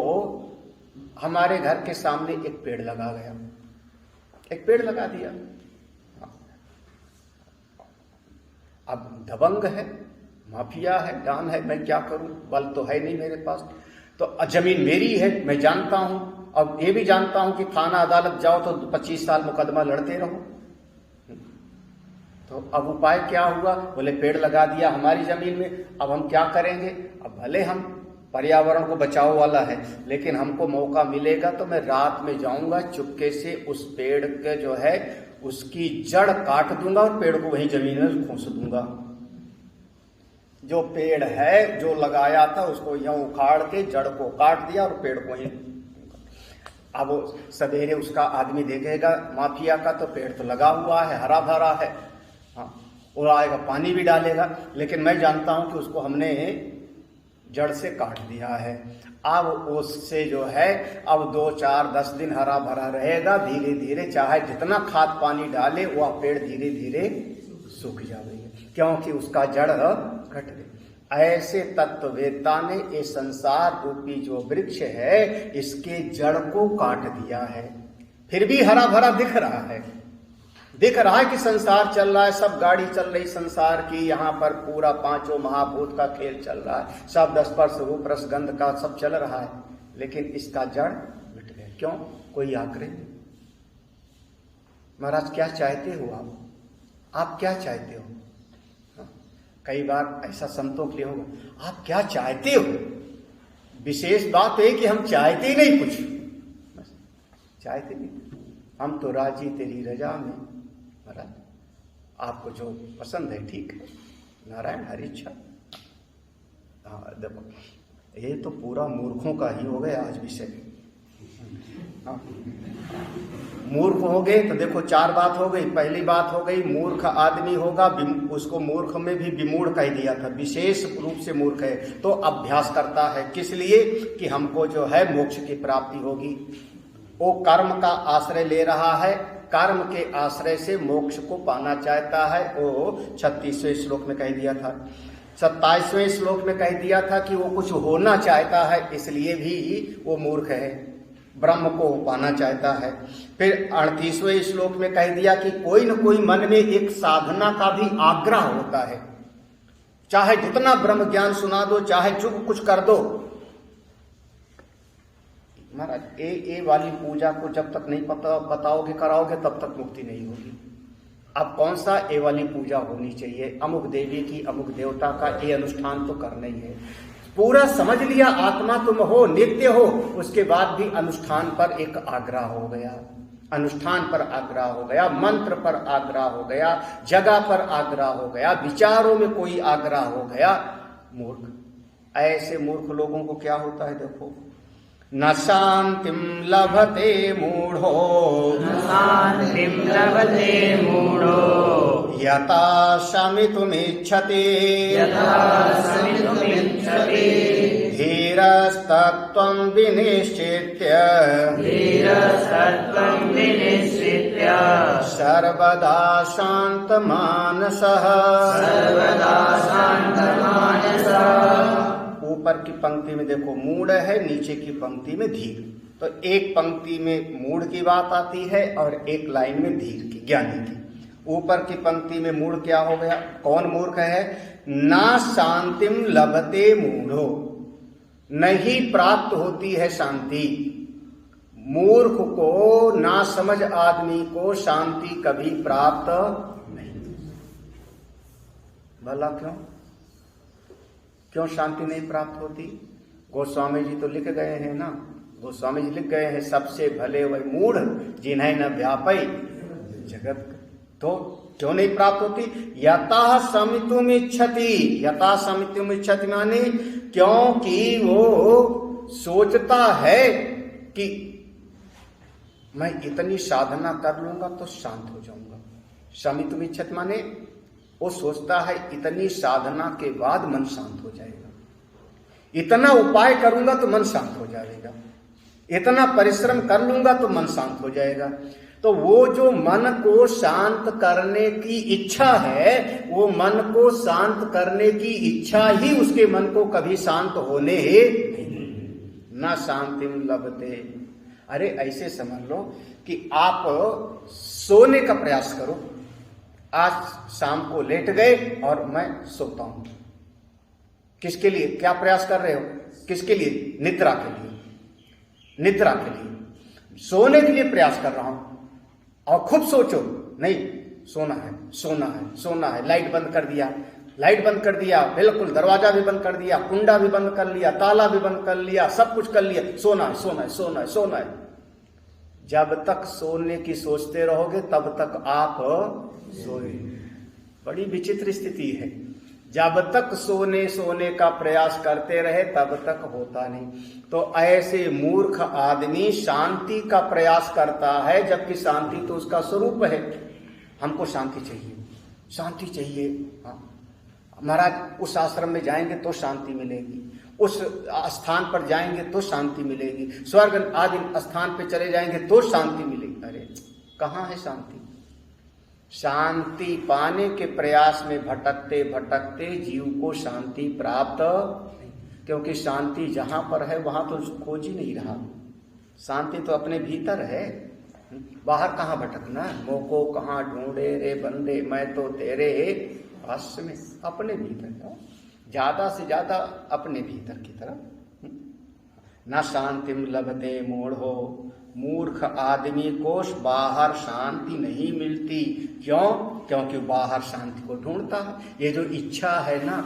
हमारे घर के सामने एक पेड़ लगा गया, एक पेड़ लगा दिया। अब दबंग है, माफिया है, डान है, मैं क्या करूं, बल तो है नहीं मेरे पास, तो जमीन मेरी है, मैं जानता हूं, अब ये भी जानता हूं कि थाना अदालत जाओ तो 25 साल मुकदमा लड़ते रहो। तो अब उपाय क्या हुआ? बोले पेड़ लगा दिया हमारी जमीन में, अब हम क्या करेंगे? अब भले हम पर्यावरण को बचाओ वाला है, लेकिन हमको मौका मिलेगा तो मैं रात में जाऊंगा, चुपके से उस पेड़ के जो है उसकी जड़ काट दूंगा और पेड़ को वहीं जमीन में खोस दूंगा। जो पेड़ है जो लगाया था उसको यहाँ उखाड़ के जड़ को काट दिया और पेड़ को ही। अब सवेरे उसका आदमी देखेगा माफिया का, तो पेड़ तो लगा हुआ है, हरा भरा है, हाँ वो आएगा पानी भी डालेगा, लेकिन मैं जानता हूं कि उसको हमने जड़ से काट दिया है। अब उससे जो है अब 2, 4, 10 दिन हरा भरा रहेगा, धीरे धीरे चाहे जितना खाद पानी डाले वह पेड़ धीरे धीरे सूख जाएगा, क्योंकि उसका जड़ घट गई। ऐसे तत्ववेत्ता ने ये संसार रूपी जो वृक्ष है इसके जड़ को काट दिया है, फिर भी हरा भरा दिख रहा है, दिख रहा है कि संसार चल रहा है, सब गाड़ी चल रही संसार की, यहाँ पर पूरा 5 महाभूत का खेल चल रहा है, सब 10 स्पर्श रूप रस गंध का सब चल रहा है, लेकिन इसका जड़ मिट गया। क्यों? कोई आग्रह नहीं। महाराज क्या चाहते हो आप क्या चाहते हो? कई बार ऐसा संतों के लिए होगा, आप क्या चाहते हो? विशेष बात है कि हम चाहते ही नहीं कुछ, बस चाहते नहीं, हम तो राजी तेरी रजा में। महाराज आपको जो पसंद है ठीक है, नारायण हरि इच्छा। हाँ देखो ये तो पूरा मूर्खों का ही हो गया आज विषय। हाँ मूर्ख हो गए तो देखो 4 बात हो गई। पहली बात हो गई मूर्ख आदमी होगा, उसको मूर्ख में भी विमूढ़ कह दिया था, विशेष रूप से मूर्ख है, तो अभ्यास करता है किस लिए कि हमको जो है मोक्ष की प्राप्ति होगी। वो कर्म का आश्रय ले रहा है, कर्म के आश्रय से मोक्ष को पाना चाहता है। वो 36वें श्लोक में कह दिया था, 27वें श्लोक में कह दिया था कि वो कुछ होना चाहता है, इसलिए भी वो मूर्ख है, ब्रह्म को पाना चाहता है। फिर 38वें श्लोक में कह दिया कि कोई न कोई मन में एक साधना का भी आग्रह होता है, चाहे जितना ब्रह्म ज्ञान सुना दो, चाहे जो कुछ कर दो। महाराज ए वाली पूजा को जब तक नहीं बताओगे कराओगे तब तक मुक्ति नहीं होगी। अब कौन सा ए वाली पूजा होनी चाहिए, अमुक देवी की, अमुक देवता का, ये अनुष्ठान तो करना ही है। पूरा समझ लिया आत्मा तुम हो, नित्य हो, उसके बाद भी अनुष्ठान पर एक आग्रह हो गया, अनुष्ठान पर आग्रह हो गया, मंत्र पर आग्रह हो गया, जगह पर आग्रह हो गया, विचारों में कोई आग्रह हो गया। मूर्ख। ऐसे मूर्ख लोगों को क्या होता है देखो, न शांतिम लभते मूढ़ो, न शांतिम लभते मूढ़ो, यथा शमितुमिच्छति, यथा शमितुमिच्छति, धीरस्तत्त्वं विनिश्चित्य, धीरस्तत्त्वं विनिश्चित्य, सर्वदा शान्तमानसः, सर्वदा शान्तमानसः, ऊपर की पंक्ति में देखो मूढ़ है, नीचे की पंक्ति में धीर। तो एक पंक्ति में मूढ़ की बात आती है और एक लाइन में धीर की, ज्ञानी की। ऊपर की पंक्ति में मूढ़ क्या हो गया, कौन मूर्ख है? ना शांतिम लभते मूढ़ो, नहीं प्राप्त होती है शांति। मूर्ख को, ना समझ आदमी को शांति कभी प्राप्त नहीं। भला क्यों? क्यों शांति नहीं प्राप्त होती? गोस्वामी जी तो लिख गए हैं ना, गोस्वामी जी लिख गए हैं, सबसे भले वही मूढ़ जिन्हें न व्यापई जगत। तो क्यों नहीं प्राप्त होती? यथा समितुम इच्छति, यथा समितुम इच्छति माने क्योंकि वो सोचता है कि मैं इतनी साधना कर लूंगा तो शांत हो जाऊंगा। समितुम इच्छति माने वो सोचता है इतनी साधना के बाद मन शांत हो जाएगा, इतना उपाय करूंगा तो मन शांत हो जाएगा, इतना परिश्रम कर लूंगा तो मन शांत हो जाएगा। तो वो जो मन को शांत करने की इच्छा है, वो मन को शांत करने की इच्छा ही उसके मन को कभी शांत होने न शांतिम लभते। अरे ऐसे समझ लो कि आप सोने का प्रयास करो। आज शाम को लेट गए और मैं सोता हूं। किसके लिए? क्या प्रयास कर रहे हो? किसके लिए? निद्रा के लिए। निद्रा के लिए, सोने के लिए प्रयास कर रहा हूं। और खुद सोचो, नहीं सोना है, सोना है, सोना है। लाइट बंद कर दिया, लाइट बंद कर दिया, बिल्कुल दरवाजा भी बंद कर दिया, कुंडा भी बंद कर लिया, ताला भी बंद कर लिया, सब कुछ कर लिया, सोना है, सोना है, सोना है, सोना है। जब तक सोने की सोचते रहोगे तब तक आप सोए। बड़ी विचित्र स्थिति है। जब तक सोने का प्रयास करते रहे तब तक होता नहीं। तो ऐसे मूर्ख आदमी शांति का प्रयास करता है, जबकि शांति तो उसका स्वरूप है। हमको शांति चाहिए, शांति चाहिए। हाँ महाराज, उस आश्रम में जाएंगे तो शांति मिलेगी, उस स्थान पर जाएंगे तो शांति मिलेगी, स्वर्ग आदि स्थान पे चले जाएंगे तो शांति मिलेगी। अरे कहाँ है शांति? शांति पाने के प्रयास में भटकते भटकते जीव को शांति प्राप्त, क्योंकि शांति जहां पर है वहां तो खोज ही नहीं रहा। शांति तो अपने भीतर है, बाहर कहाँ भटकना? मोको कहाँ ढूंढे रे बंदे, मैं तो तेरे पास में। अपने भीतर, ज्यादा से ज्यादा अपने भीतर की तरफ। न शांतिम लभते मूढ़ो, मूर्ख आदमी को बाहर शांति नहीं मिलती। क्यों? क्योंकि बाहर शांति को ढूंढता है। ये जो इच्छा है ना,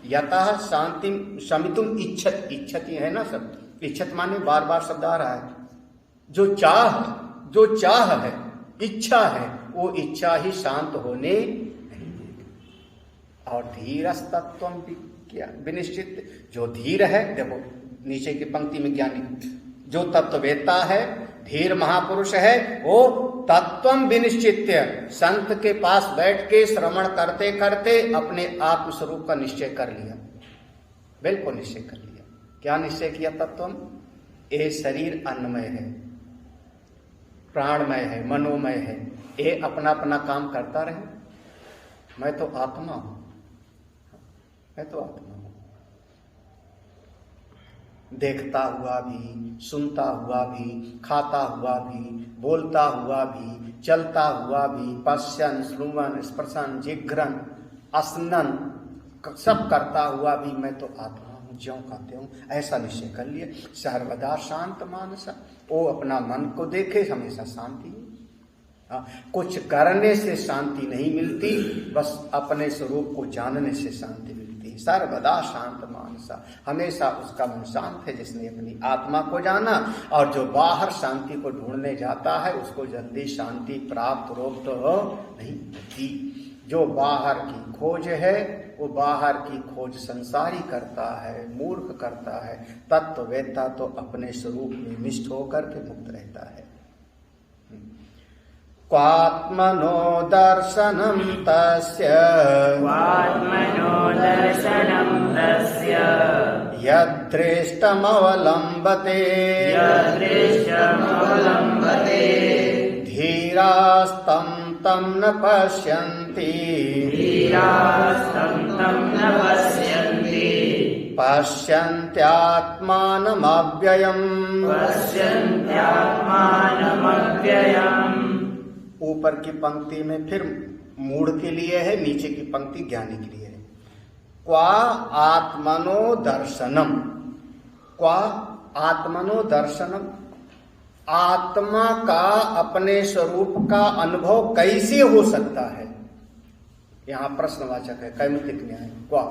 यथा शांतिम समितुम इच्छत, इच्छति है ना शब्द, इच्छत माने बार बार शब्द आ रहा है। जो चाह है, इच्छा है, वो इच्छा ही शांत होने नहीं देती। और धीरस्तत्वम विनिश्चित, जो धीर है, देखो नीचे की पंक्ति में ज्ञानी, जो तत्ववेत्ता है, धीर महापुरुष है, वो तत्वम विनिश्चित्य, संत के पास बैठ के श्रवण करते करते अपने आत्म स्वरूप का निश्चय कर लिया। बिल्कुल निश्चय कर लिया। क्या निश्चय किया? तत्वम, ये शरीर अन्नमय है, प्राणमय है, मनोमय है, ये अपना अपना काम करता रहे। मैं तो आत्मा हूं, मैं तो आत्मा हूं। देखता हुआ भी, सुनता हुआ भी, खाता हुआ भी, बोलता हुआ भी, चलता हुआ भी, पश्यन, श्रुवन, स्पर्शन, जिघ्रन, असनन, सब करता हुआ भी मैं तो आत्मा हूं, ज्यों कहते हूं। ऐसा निश्चय कर लिए। सर्वदा शांत मानस, वो अपना मन को देखे, हमेशा शांति। कुछ करने से शांति नहीं मिलती, बस अपने स्वरूप को जानने से शांति मिलती। सर्वदा शांत मानसा, हमेशा उसका मन शांत है जिसने अपनी आत्मा को जाना। और जो बाहर शांति को ढूंढने जाता है उसको जल्दी शांति प्राप्त रोक तो नहीं होती। जो बाहर की खोज है वो बाहर की खोज संसारी करता है, मूर्ख करता है। तत्ववेत्ता तो अपने स्वरूप में निष्ठ होकर के मुक्त रहता है। क्वात्मनो दर्शनं तस्य, स्वात्मनो दर्शनं तस्य, यदृष्टमवलम्बते, यदृष्टमवलम्बते, धीरास्तं तं न पश्यन्ति, धीरास्तं तं न पश्यन्ति, पश्यन्त्यात्मानमव्ययम् पश्यन्त्यात्मानमव्ययम्। ऊपर की पंक्ति में फिर मूढ़ के लिए है, नीचे की पंक्ति ज्ञानी के लिए है। क्वा आत्मनो दर्शनम, क्वा आत्मनो दर्शनम, आत्मा का अपने स्वरूप का अनुभव कैसे हो सकता है। यहां प्रश्नवाचक है, कैमुतिक न्याय। क्वा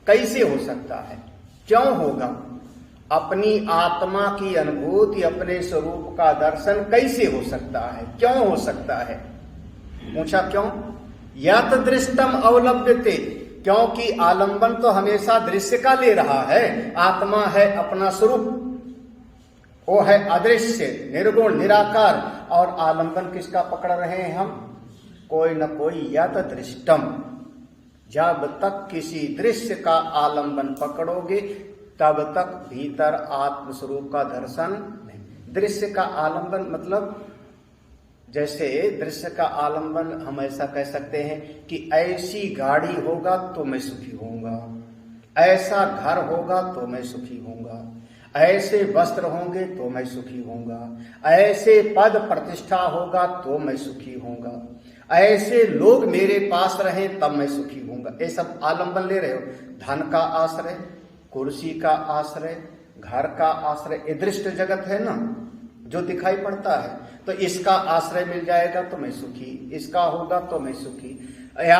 कैसे हो सकता है, क्यों होगा। अपनी आत्मा की अनुभूति, अपने स्वरूप का दर्शन कैसे हो सकता है, क्यों हो सकता है। पूछा क्यों। यत दृष्टम अवलंब्यते, क्योंकि आलंबन तो हमेशा दृश्य का ले रहा है। आत्मा है अपना स्वरूप, वो है अदृश्य, निर्गुण, निराकार, और आलंबन किसका पकड़ रहे हैं हम, कोई न कोई यत दृष्टम। जब तक किसी दृश्य का आलंबन पकड़ोगे तब तक भीतर आत्मस्वरूप का दर्शन नहीं। दृश्य का आलंबन मतलब जैसे दृश्य का आलंबन हम ऐसा कह सकते हैं कि ऐसी गाड़ी होगा तो मैं सुखी होऊंगा, ऐसा घर होगा तो मैं सुखी होऊंगा, ऐसे वस्त्र होंगे तो मैं सुखी होऊंगा, ऐसे पद प्रतिष्ठा होगा तो मैं सुखी होऊंगा, ऐसे लोग मेरे पास रहें तब मैं सुखी होऊंगा। ये सब आलंबन ले रहे हो। धन का आश्रय, कुर्सी का आश्रय, घर का आश्रय, ये दृष्ट जगत है ना जो दिखाई पड़ता है। तो इसका आश्रय मिल जाएगा तो मैं सुखी, इसका होगा तो मैं सुखी। या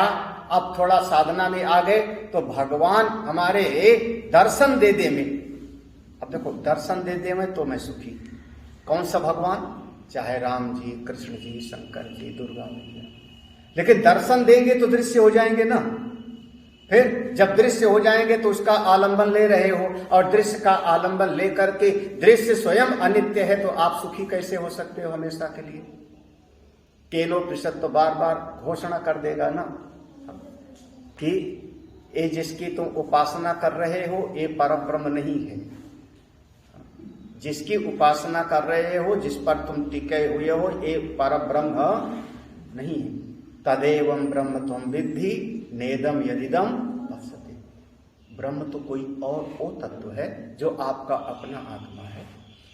अब थोड़ा साधना में आ गए तो भगवान हमारे दर्शन दे दे में, अब देखो दर्शन दे दे में तो मैं सुखी। कौन सा भगवान, चाहे राम जी, कृष्ण जी, शंकर जी, दुर्गा मैया, लेकिन दर्शन देंगे तो दृश्य हो जाएंगे ना। फिर जब दृश्य हो जाएंगे तो उसका आलंबन ले रहे हो, और दृश्य का आलंबन लेकर के दृश्य स्वयं अनित्य है, तो आप सुखी कैसे हो सकते हो हमेशा के लिए। केनोपनिषद तो बार बार घोषणा कर देगा ना कि ये जिसकी तुम उपासना कर रहे हो ये परब्रह्म नहीं है। जिसकी उपासना कर रहे हो, जिस पर तुम टिके हुए हो, ये परब्रह्म नहीं है। तदेवं ब्रह्म त्वं विद्धि नेदम यदिदम पश्यते। ब्रह्म तो कोई और वो तत्व है जो आपका अपना आत्मा है।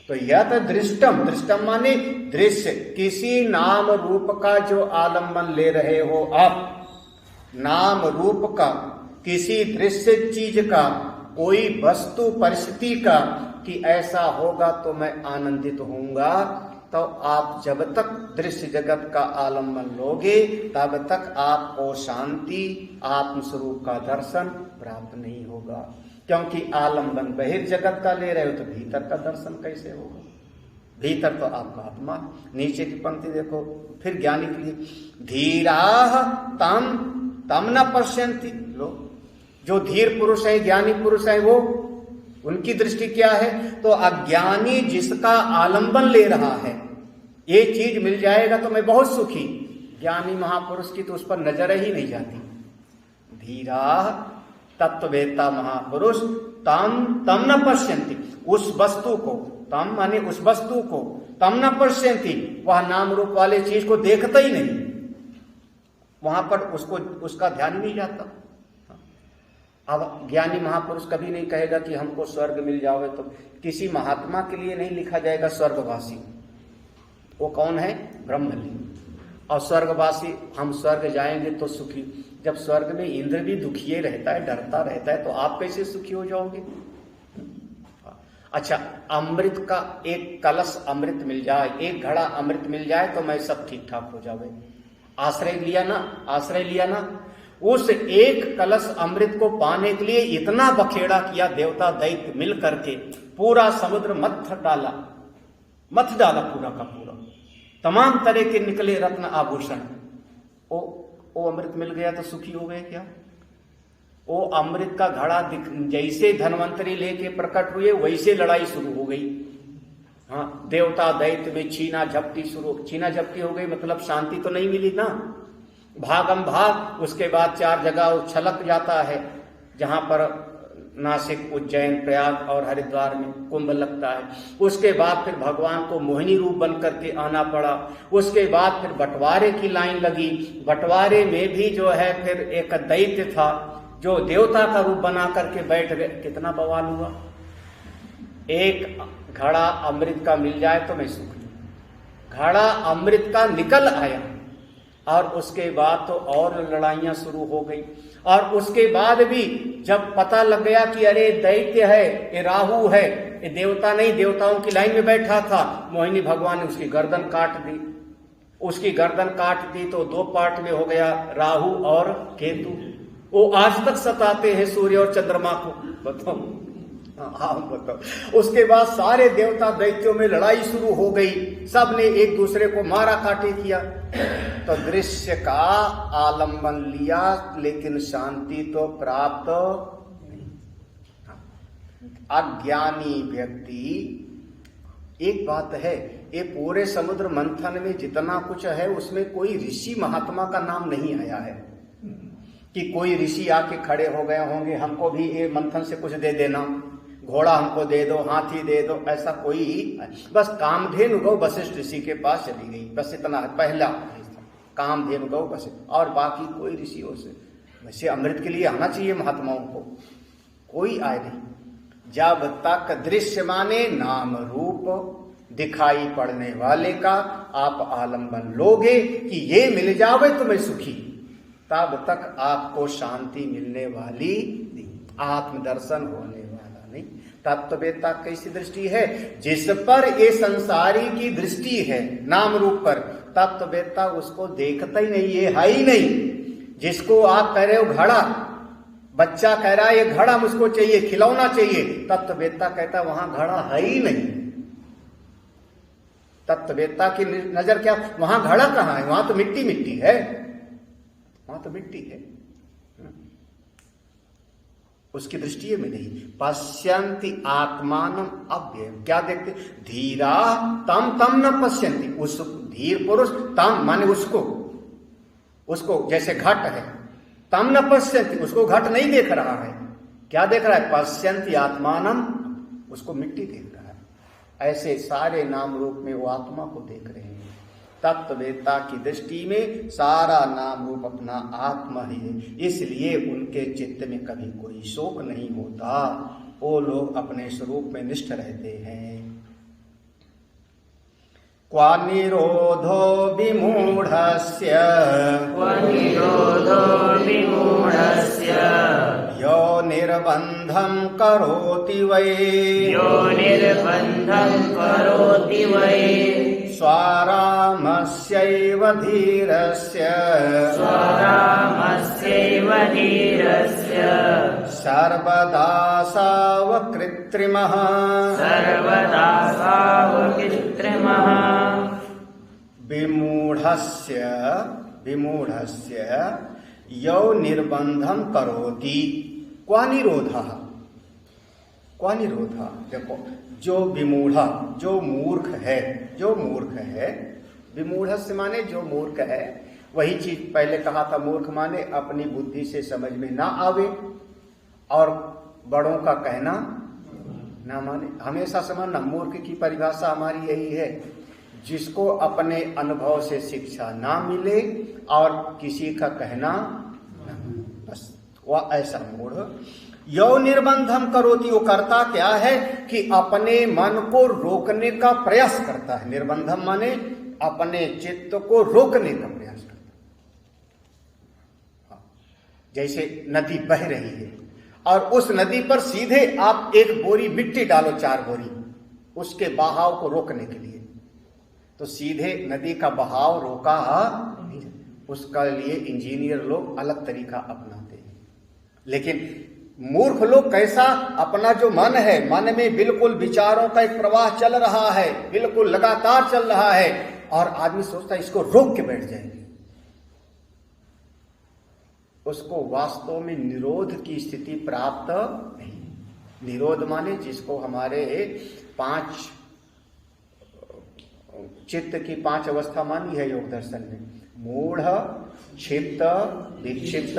तो यत दृष्टम, दृष्टम माने दृश्य, किसी नाम रूप का जो आलंबन ले रहे हो आप, नाम रूप का, किसी दृश्य चीज का, कोई वस्तु परिस्थिति का, कि ऐसा होगा तो मैं आनंदित होऊंगा, तो आप जब तक दृश्य जगत का आलंबन लोगे तब तक आपको शांति, आत्मस्वरूप का दर्शन प्राप्त नहीं होगा। क्योंकि आलंबन बहिर्जगत का ले रहे हो तो भीतर का दर्शन कैसे होगा। भीतर तो आपका आत्मा। नीचे की पंक्ति देखो फिर ज्ञानी के लिए, धीराः तम तम न पश्यन्ति। लो, जो धीर पुरुष है, ज्ञानी पुरुष है, वो उनकी दृष्टि क्या है, तो अज्ञानी जिसका आलंबन ले रहा है, ये चीज मिल जाएगा तो मैं बहुत सुखी। ज्ञानी महापुरुष की तो उस पर नजर ही नहीं जाती। धीरा तत्ववेत्ता महापुरुष तम तम न पश्यन्ति, उस वस्तु को, तम माने उस वस्तु को, तम न पश्यन्ति, वह नाम रूप वाले चीज को देखता ही नहीं, वहां पर उसको उसका ध्यान नहीं जाता। अब ज्ञानी महापुरुष कभी नहीं कहेगा कि हमको स्वर्ग मिल जाओगे, तो किसी महात्मा के लिए नहीं लिखा जाएगा स्वर्गवासी। वो कौन है, ब्रह्मलीन। और स्वर्गवासी, हम स्वर्ग जाएंगे तो सुखी। जब स्वर्ग में इंद्र भी दुखी रहता है, डरता रहता है, तो आप कैसे सुखी हो जाओगे। अच्छा, अमृत का एक कलश अमृत मिल जाए, एक घड़ा अमृत मिल जाए तो मैं सब ठीक ठाक हो जावे। आश्रय लिया ना, आश्रय लिया ना। उस एक कलश अमृत को पाने के लिए इतना बखेड़ा किया, देवता दैत्य मिल करके पूरा समुद्र मथ डाला पूरा का पूरा, तमाम तरह के निकले रत्न आभूषण। वो अमृत मिल गया तो सुखी हो गए क्या। वो अमृत का घड़ा जैसे धनवंतरी लेके प्रकट हुए वैसे लड़ाई शुरू हो गई। हाँ, देवता दैत्य में छीना झपटी हो गई, मतलब शांति तो नहीं मिली ना। भागम भाग, उसके बाद 4 जगह छलक जाता है, जहां पर नासिक, उज्जैन, प्रयाग और हरिद्वार में कुंभ लगता है। उसके बाद फिर भगवान को मोहिनी रूप बन करके आना पड़ा। उसके बाद फिर बंटवारे की लाइन लगी। बंटवारे में भी जो है फिर एक दैत्य था जो देवता का रूप बना करके बैठ गए, कितना बवाल हुआ। एक घड़ा अमृत का मिल जाए तो मैं सुख लूं। घड़ा अमृत का निकल आया और उसके बाद तो और लड़ाइयां शुरू हो गई। और उसके बाद भी जब पता लग गया कि अरे दैत्य है, ये राहु है, ये देवता नहीं, देवताओं की लाइन में बैठा था, मोहिनी भगवान ने उसकी गर्दन काट दी। उसकी गर्दन काट दी तो दो पार्ट में हो गया, राहु और केतु। वो आज तक सताते हैं सूर्य और चंद्रमा को। बताओ, हाँ बताओ। उसके बाद सारे देवता दैत्यों में लड़ाई शुरू हो गई, सब ने एक दूसरे को मारा काटे किया। तो दृश्य का आलंबन लिया लेकिन शांति तो प्राप्त नहीं। अज्ञानी व्यक्ति, एक बात है, ये पूरे समुद्र मंथन में जितना कुछ है उसमें कोई ऋषि महात्मा का नाम नहीं आया है कि कोई ऋषि आके खड़े हो गए होंगे हमको भी ये मंथन से कुछ दे देना, घोड़ा हमको दे दो, हाथी दे दो, ऐसा कोई। बस कामधेनु गौ वशिष्ठ ऋषि के पास चली गई, बस इतना पहला कामधेनु गौ बस, और बाकी कोई ऋषियों से वैसे अमृत के लिए आना चाहिए महात्माओं को, कोई आए नहीं। जब तक दृश्य माने नाम रूप दिखाई पड़ने वाले का आप आलंबन लोगे कि ये मिल जावे तो मैं सुखी, तब तक आपको शांति मिलने वाली नहीं, आत्मदर्शन होने वाला नहीं। तत्ववेत्ता कैसी दृष्टि है, जिस पर ये संसारी की दृष्टि है नाम रूप पर, तत्ववेत्ता उसको देखता ही नहीं, ये है ही नहीं। जिसको आप कह रहे हो घड़ा, बच्चा कह रहा है ये घड़ा मुझको चाहिए, खिलौना चाहिए, तत्ववेत्ता कहता वहां घड़ा है ही नहीं। तत्ववेत्ता की नजर क्या, वहां घड़ा कहां है, वहां तो मिट्टी मिट्टी है, वहां तो मिट्टी है। उसकी दृष्टि में नहीं। पश्यन्ति आत्मानम अव्ययम, क्या देखते, धीरा तम तम न पश्यन्ति, उस धीर पुरुष, तम माने उसको जैसे घट है, तम न पश्यन्ति, उसको घट नहीं देख रहा है, क्या देख रहा है, पश्यन्ति आत्मानम, उसको मिट्टी देख रहा है। ऐसे सारे नाम रूप में वो आत्मा को देख रहे हैं। तत्ववेत्ता की दृष्टि में सारा नाम रूप अपना आत्मा ही है, इसलिए उनके चित्त में कभी कोई शोक नहीं होता, वो लोग अपने स्वरूप में निष्ठ रहते हैं। क्वा निरोधो विमूढ़स्य, यो निर्बन्धं करोति वै, स्वारामस्यैव धीरस्य, सर्वदा सावकृत्रिमः, विमूढ़स्य यौ निर्बन्धं करोति। क्वा निरोधः, देखो जो विमूढ़ा, जो मूर्ख है, विमूढ़ से माने जो मूर्ख है, वही चीज पहले कहा था, मूर्ख माने अपनी बुद्धि से समझ में ना आवे और बड़ों का कहना ना माने, हमेशा समझना। मूर्ख की परिभाषा हमारी यही है, जिसको अपने अनुभव से शिक्षा ना मिले और किसी का कहना ना, बस वह ऐसा मूढ़। यौ निर्बंधम करोति, वो करता क्या है कि अपने मन को रोकने का प्रयास करता है। निर्बंधम माने अपने चित्त को रोकने का प्रयास करता है। जैसे नदी बह रही है और उस नदी पर सीधे आप एक बोरी मिट्टी डालो, 4 बोरी, उसके बहाव को रोकने के लिए, तो सीधे नदी का बहाव रोका नहीं। उसका लिए इंजीनियर लोग अलग तरीका अपनाते हैं। लेकिन मूर्ख लोग कैसा, अपना जो मन है, मन में बिल्कुल विचारों का एक प्रवाह चल रहा है, बिल्कुल लगातार चल रहा है, और आदमी सोचता है इसको रोक के बैठ जाएंगे। उसको वास्तव में निरोध की स्थिति प्राप्त नहीं। निरोध माने जिसको हमारे 5 चित्त की 5 अवस्था मानी है योग दर्शन में, मूढ़, क्षिप्त, विक्षिप्त,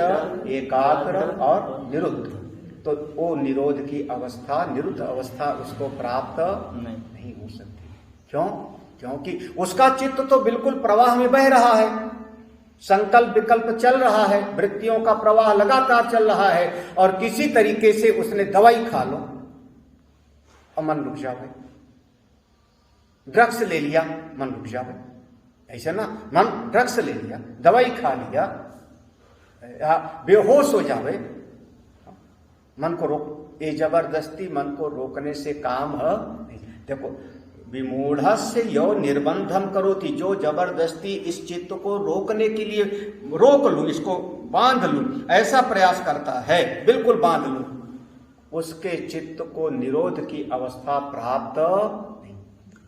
एकाग्र और निरुद्ध। तो वो निरोध की अवस्था, निरुद्ध अवस्था उसको प्राप्त नहीं हो सकती। क्यों? क्योंकि उसका चित्त तो बिल्कुल प्रवाह में बह रहा है, संकल्प विकल्प चल रहा है, वृत्तियों का प्रवाह लगातार चल रहा है, और किसी तरीके से उसने दवाई खा लो और मन रुक जावे, ड्रग्स ले लिया मन रुक जावे, ऐसे ना, मन ड्रग्स ले लिया, दवाई खा लिया, बेहोश हो जावे, मन को रोक, ये जबरदस्ती मन को रोकने से काम है। देखो, विमूढ़स्य यो निर्बंधम करोति, जो जबरदस्ती इस चित्त को रोकने के लिए रोक लूं, इसको बांध लूं, ऐसा प्रयास करता है, बिल्कुल बांध लूं, उसके चित्त को निरोध की अवस्था प्राप्त नहीं।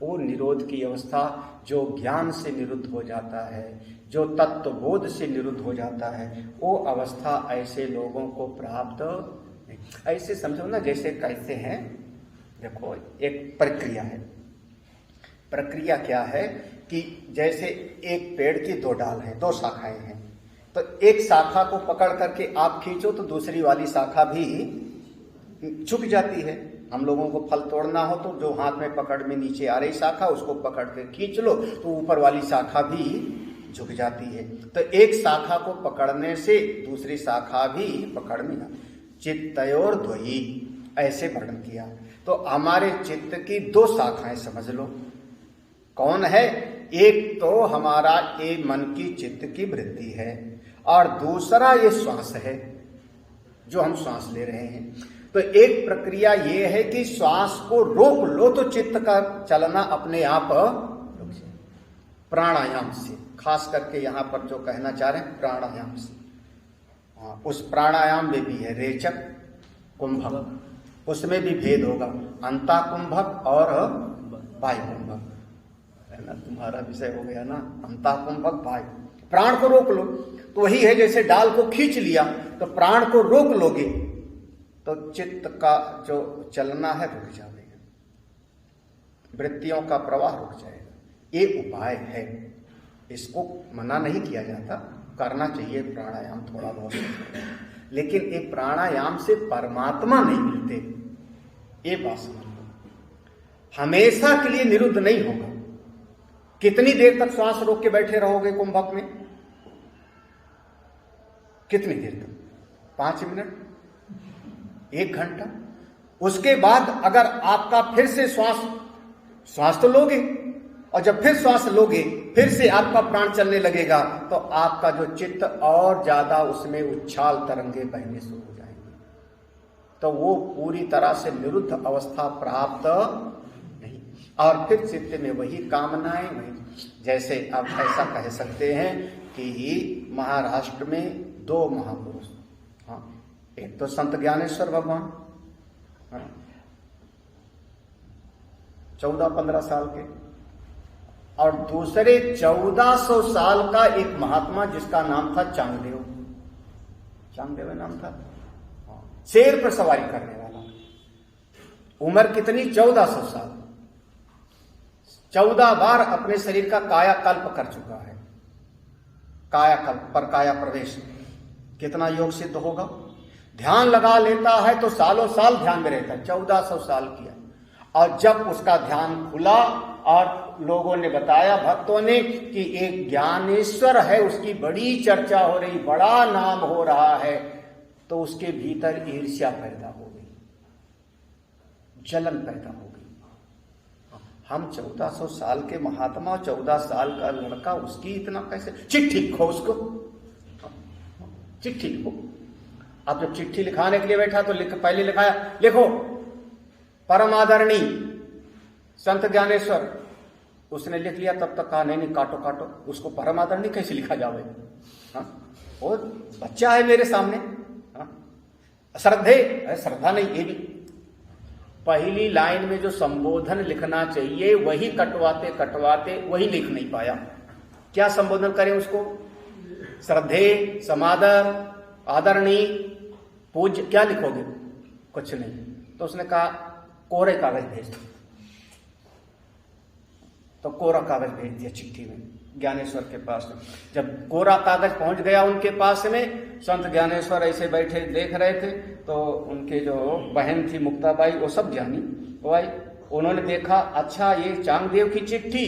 वो निरोध की अवस्था जो ज्ञान से निरुद्ध हो जाता है, जो तत्व बोध से निरुद्ध हो जाता है, वो अवस्था ऐसे लोगों को प्राप्त नहीं। ऐसे समझो ना, जैसे कहते हैं, देखो एक प्रक्रिया है। प्रक्रिया क्या है कि जैसे एक पेड़ की दो डाल हैं, दो शाखाएं हैं, तो एक शाखा को पकड़ करके आप खींचो तो दूसरी वाली शाखा भी झुक जाती है। हम लोगों को फल तोड़ना हो तो जो हाथ में पकड़ में नीचे आ रही शाखा, उसको पकड़ के खींच लो तो ऊपर वाली शाखा भी झुक जाती है। तो एक शाखा को पकड़ने से दूसरी शाखा भी पकड़नी है। चित्तयोर द्वयी, ऐसे वर्णन किया। तो हमारे चित्त की दो शाखाएं समझ लो, कौन है? एक तो हमारा ये मन की चित्त की वृत्ति है, और दूसरा ये श्वास है, जो हम श्वास ले रहे हैं। तो एक प्रक्रिया ये है कि श्वास को रोक लो तो चित्त का चलना अपने आप रुक जाए, प्राणायाम से। खास करके यहां पर जो कहना चाह रहे हैं, प्राणायाम से। उस प्राणायाम में भी है रेचक, कुंभक, उसमें भी भेद होगा, अंता कुंभक और बाह्य कुंभक, है ना। तुम्हारा विषय हो गया ना, अंता कुंभक बाह्य। प्राण को रोक लो तो वही है, जैसे डाल को खींच लिया तो प्राण को रोक लोगे तो चित्त का जो चलना है रुक जाएगा, वृत्तियों का प्रवाह रुक जाएगा। ये उपाय है, इसको मना नहीं किया जाता, करना चाहिए प्राणायाम थोड़ा बहुत, लेकिन एक प्राणायाम से परमात्मा नहीं मिलते, ये बात समझ लो। हमेशा के लिए निरुद्ध नहीं होगा। कितनी देर तक श्वास रोक के बैठे रहोगे कुंभक में? कितनी देर तक? 5 मिनट, 1 घंटा? उसके बाद अगर आपका फिर से श्वास तो लोगे, और जब फिर श्वास लोगे फिर से आपका प्राण चलने लगेगा तो आपका जो चित्त और ज्यादा उसमें उच्छाल तरंगे बहने शुरू हो जाएंगे, तो वो पूरी तरह से निरुद्ध अवस्था प्राप्त नहीं। और फिर चित्त में वही कामनाएं, वही, जैसे आप ऐसा कह सकते हैं कि महाराष्ट्र में 2 महापुरुष, हाँ, एक तो संत ज्ञानेश्वर भगवान, 14-15 साल के, और दूसरे 1400 साल का एक महात्मा जिसका नाम था चांगदेव। चांगदेव नाम था, शेर पर सवारी करने वाला। उम्र कितनी? 1400 साल। 14 बार अपने शरीर का कायाकल्प कर चुका है। कायाकल्प पर काया प्रवेश कितना योग सिद्ध होगा? ध्यान लगा लेता है तो सालों साल ध्यान में रहता है। 1400 साल किया, और जब उसका ध्यान खुला और लोगों ने बताया, भक्तों ने, कि एक ज्ञानेश्वर है, उसकी बड़ी चर्चा हो रही, बड़ा नाम हो रहा है, तो उसके भीतर ईर्ष्या पैदा हो गई, जलन पैदा हो गई। हम 1400 साल के महात्मा, 14 साल का लड़का, उसकी इतना कैसे? चिट्ठी लिखो उसको, चिट्ठी लिखो। अब जब चिट्ठी लिखाने के लिए बैठा तो पहले लिखाया, लिखो परम आदरणीय संत ज्ञानेश्वर। उसने लिख लिया, तब तक कहा नहीं काटो काटो, उसको परम आदरणीय कैसे लिखा जावे? हाँ, वो बच्चा है मेरे सामने। हाँ, श्रद्धा नहीं, ये भी पहली लाइन में जो संबोधन लिखना चाहिए वही कटवाते कटवाते वही लिख नहीं पाया। क्या संबोधन करें उसको? श्रद्धे, समादर, आदरणीय, पूज्य, क्या लिखोगे? कुछ नहीं। तो उसने कहा कोरे कागज भेज दो, तो कोरा कागज भेज दिया चिट्ठी में ज्ञानेश्वर के पास। जब कोरा कागज पहुंच गया उनके पास में, संत ज्ञानेश्वर ऐसे बैठे देख रहे थे, तो उनके जो बहन थी मुक्ताबाई, वो सब ज्ञानी भाई, उन्होंने देखा, अच्छा ये चांगदेव की चिट्ठी,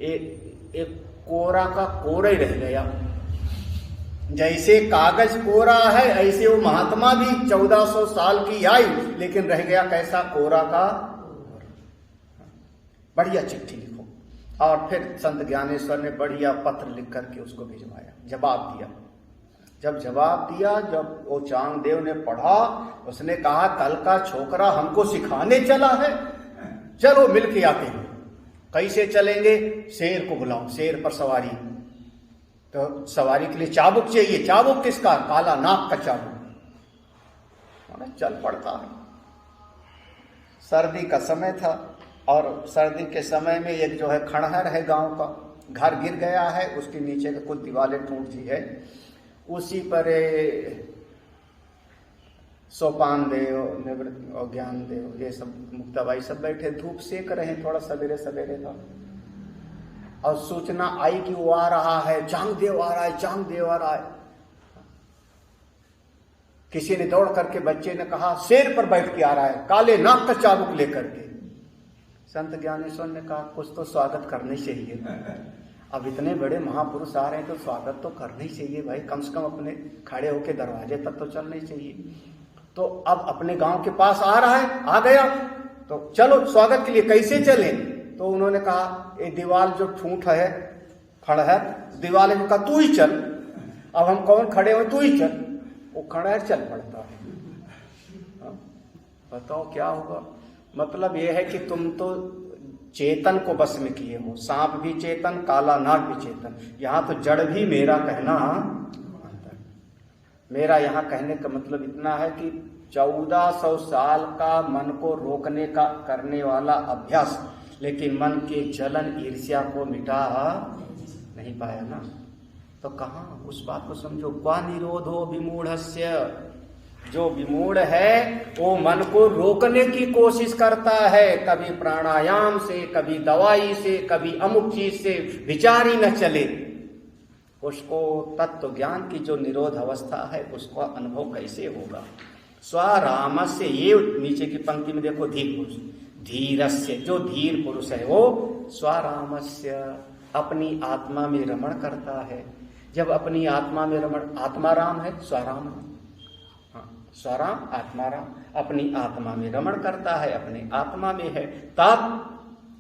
एक कोरा का कोरा ही रह गया। जैसे कागज कोरा है ऐसे वो महात्मा भी 1400 साल की आयु, लेकिन रह गया कैसा, कोरा का। बढ़िया चिट्ठी लिखो। और फिर संत ज्ञानेश्वर ने बढ़िया पत्र लिख करके उसको भिजवाया, जवाब दिया। जब जवाब दिया, जब वो चांगदेव ने पढ़ा, उसने कहा कल का छोकरा हमको सिखाने चला है, चलो मिल के आते हैं। कैसे चलेंगे, शेर को बुलाओ, शेर पर सवारी। तो सवारी के लिए चाबुक चाहिए। चाबुक किसका, काला नाग का चाबुक। चल पड़ता है। सर्दी का समय था और सर्दी के समय में एक जो है खंडहर है गांव का, घर गिर गया है, उसके नीचे के कुछ दीवारें टूट सी है, उसी पर सोपान देव, निवृत्त और ज्ञान देव, ये सब मुक्ताबाई सब बैठे धूप सेक रहे हैं। थोड़ा सवेरे सवेरे था और सूचना आई कि वो आ रहा है, चांगदेव आ रहा है, चांगदेव आ रहा है। किसी ने दौड़ करके, बच्चे ने कहा शेर पर बैठ के आ रहा है, काले नाग का चाबुक लेकर के। संत ज्ञानेश्वर ने कहा कुछ तो स्वागत करना ही चाहिए। अब इतने बड़े महापुरुष आ रहे हैं तो स्वागत तो करना ही चाहिए भाई, कम से कम अपने खड़े होके दरवाजे तक तो चलना ही चाहिए। तो अब अपने गांव के पास आ रहा है, आ गया तो चलो स्वागत के लिए कैसे चले। तो उन्होंने कहा ये दीवार जो ठूंठ है, खंडहर, दीवार ने कहा तू ही चल। अब हम कौन खड़े हो, तू ही चल। वो खंडहर चल पड़ता है। बताओ क्या होगा। मतलब यह है कि तुम तो चेतन को बस में किए हो, सांप भी चेतन, काला नाग भी चेतन। यहां तो जड़ भी मेरा कहना, मेरा यहाँ कहने का मतलब इतना है कि 1400 साल का मन को रोकने का करने वाला अभ्यास, लेकिन मन के जलन ईर्ष्या को मिटा नहीं पाया ना। तो कहाँ उस बात को समझो। क्वा निरोधो विमूढ़स्य, जो विमूढ़ है वो मन को रोकने की कोशिश करता है, कभी प्राणायाम से, कभी दवाई से, कभी अमुक चीज से, विचार ही न चले। उसको तत्व ज्ञान की जो निरोध अवस्था है उसका अनुभव कैसे होगा। स्वरामस्य, ये नीचे की पंक्ति में देखो, धीर पुरुष, धीरस्य, जो धीर पुरुष है वो स्वरामस्य, अपनी आत्मा में रमण करता है। जब अपनी आत्मा में रमण, आत्मा राम है, स्वराम, स्वराम आत्माराम, अपनी आत्मा में रमण करता है, अपने आत्मा में है। तब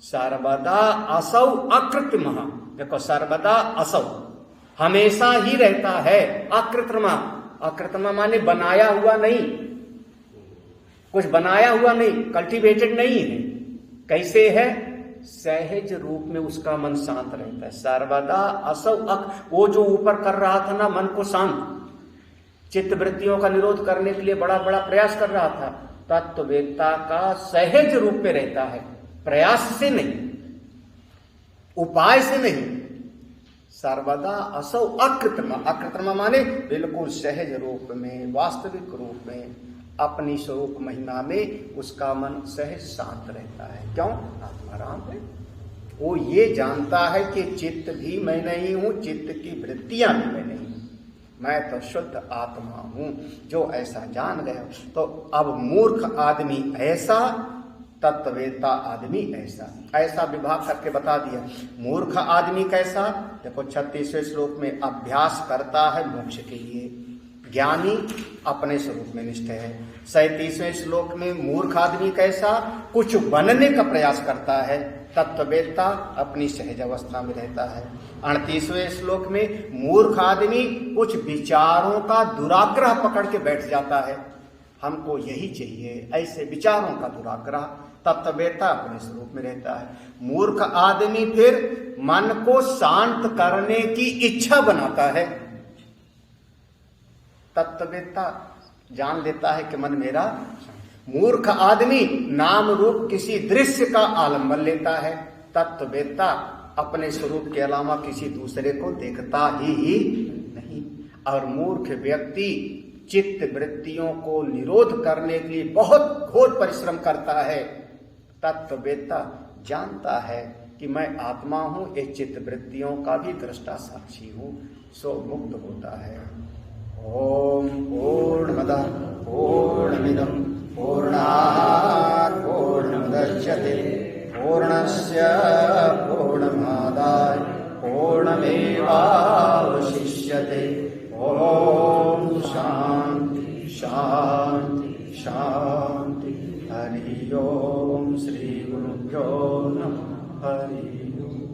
सर्वदा असौ अकृत्रिमः, देखो सर्वदा असौ, हमेशा ही रहता है। अकृत्रिमा, अकृत्रिमा माने बनाया हुआ नहीं, कुछ बनाया हुआ नहीं, कल्टीवेटेड नहीं है। कैसे है, सहज रूप में उसका मन शांत रहता है। सर्वदा असौ वो जो ऊपर कर रहा था ना मन को शांत, चित्त वृत्तियों का निरोध करने के लिए बड़ा बड़ा प्रयास कर रहा था, तत्ववेत्ता का सहज रूप में रहता है, प्रयास से नहीं, उपाय से नहीं। सर्वदा असौ अकृत्रिमा, अकृत्रिमा माने बिल्कुल सहज रूप में, वास्तविक रूप में, अपनी स्वरूप महिमा में उसका मन सहज शांत रहता है। क्यों, आत्माराम है। वो ये जानता है कि चित्त भी मैं नहीं हूं, चित्त की वृत्तियां भी मैं नहीं हूं, मैं तो शुद्ध आत्मा हूं। जो ऐसा जान गया, तो अब मूर्ख आदमी ऐसा, तत्ववेत्ता आदमी ऐसा, ऐसा विभाग करके बता दिया। मूर्ख आदमी कैसा, देखो 36वें श्लोक में, अभ्यास करता है मोक्ष के लिए, ज्ञानी अपने स्वरूप में निष्ठ है। 37वें श्लोक में मूर्ख आदमी कैसा, कुछ बनने का प्रयास करता है, तत्ववेत्ता अपनी सहज अवस्था में रहता है। 38वें श्लोक में मूर्ख आदमी कुछ विचारों का दुराग्रह पकड़ के बैठ जाता है, हमको यही चाहिए, ऐसे विचारों का दुराग्रह। तत्ववेत्ता अपने स्वरूप में रहता है। मूर्ख आदमी फिर मन को शांत करने की इच्छा बनाता है। तत्ववेत्ता जान लेता है कि मन मेरा, मूर्ख आदमी नाम रूप किसी दृश्य का आलंबन लेता है। तत्ववेत्ता अपने स्वरूप के अलावा किसी दूसरे को देखता ही नहीं। और मूर्ख व्यक्ति चित्त वृत्तियों को निरोध करने के लिए बहुत घोर परिश्रम करता है। तत्ववेत्ता जानता है कि मैं आत्मा हूं, ये चित्त वृत्तियों का भी दृष्टा साक्षी हूं, सो मुक्त होता है। ओम पूर्णमदः पूर्णमिदं पूर्णात् पूर्णमुदच्यते पूर्णस्य पूर्णमादाय पूर्णमेवावशिष्यते। ओम शांति शांति। हरि ओम। श्री गुरुभ्यो नमः। हरि ओम।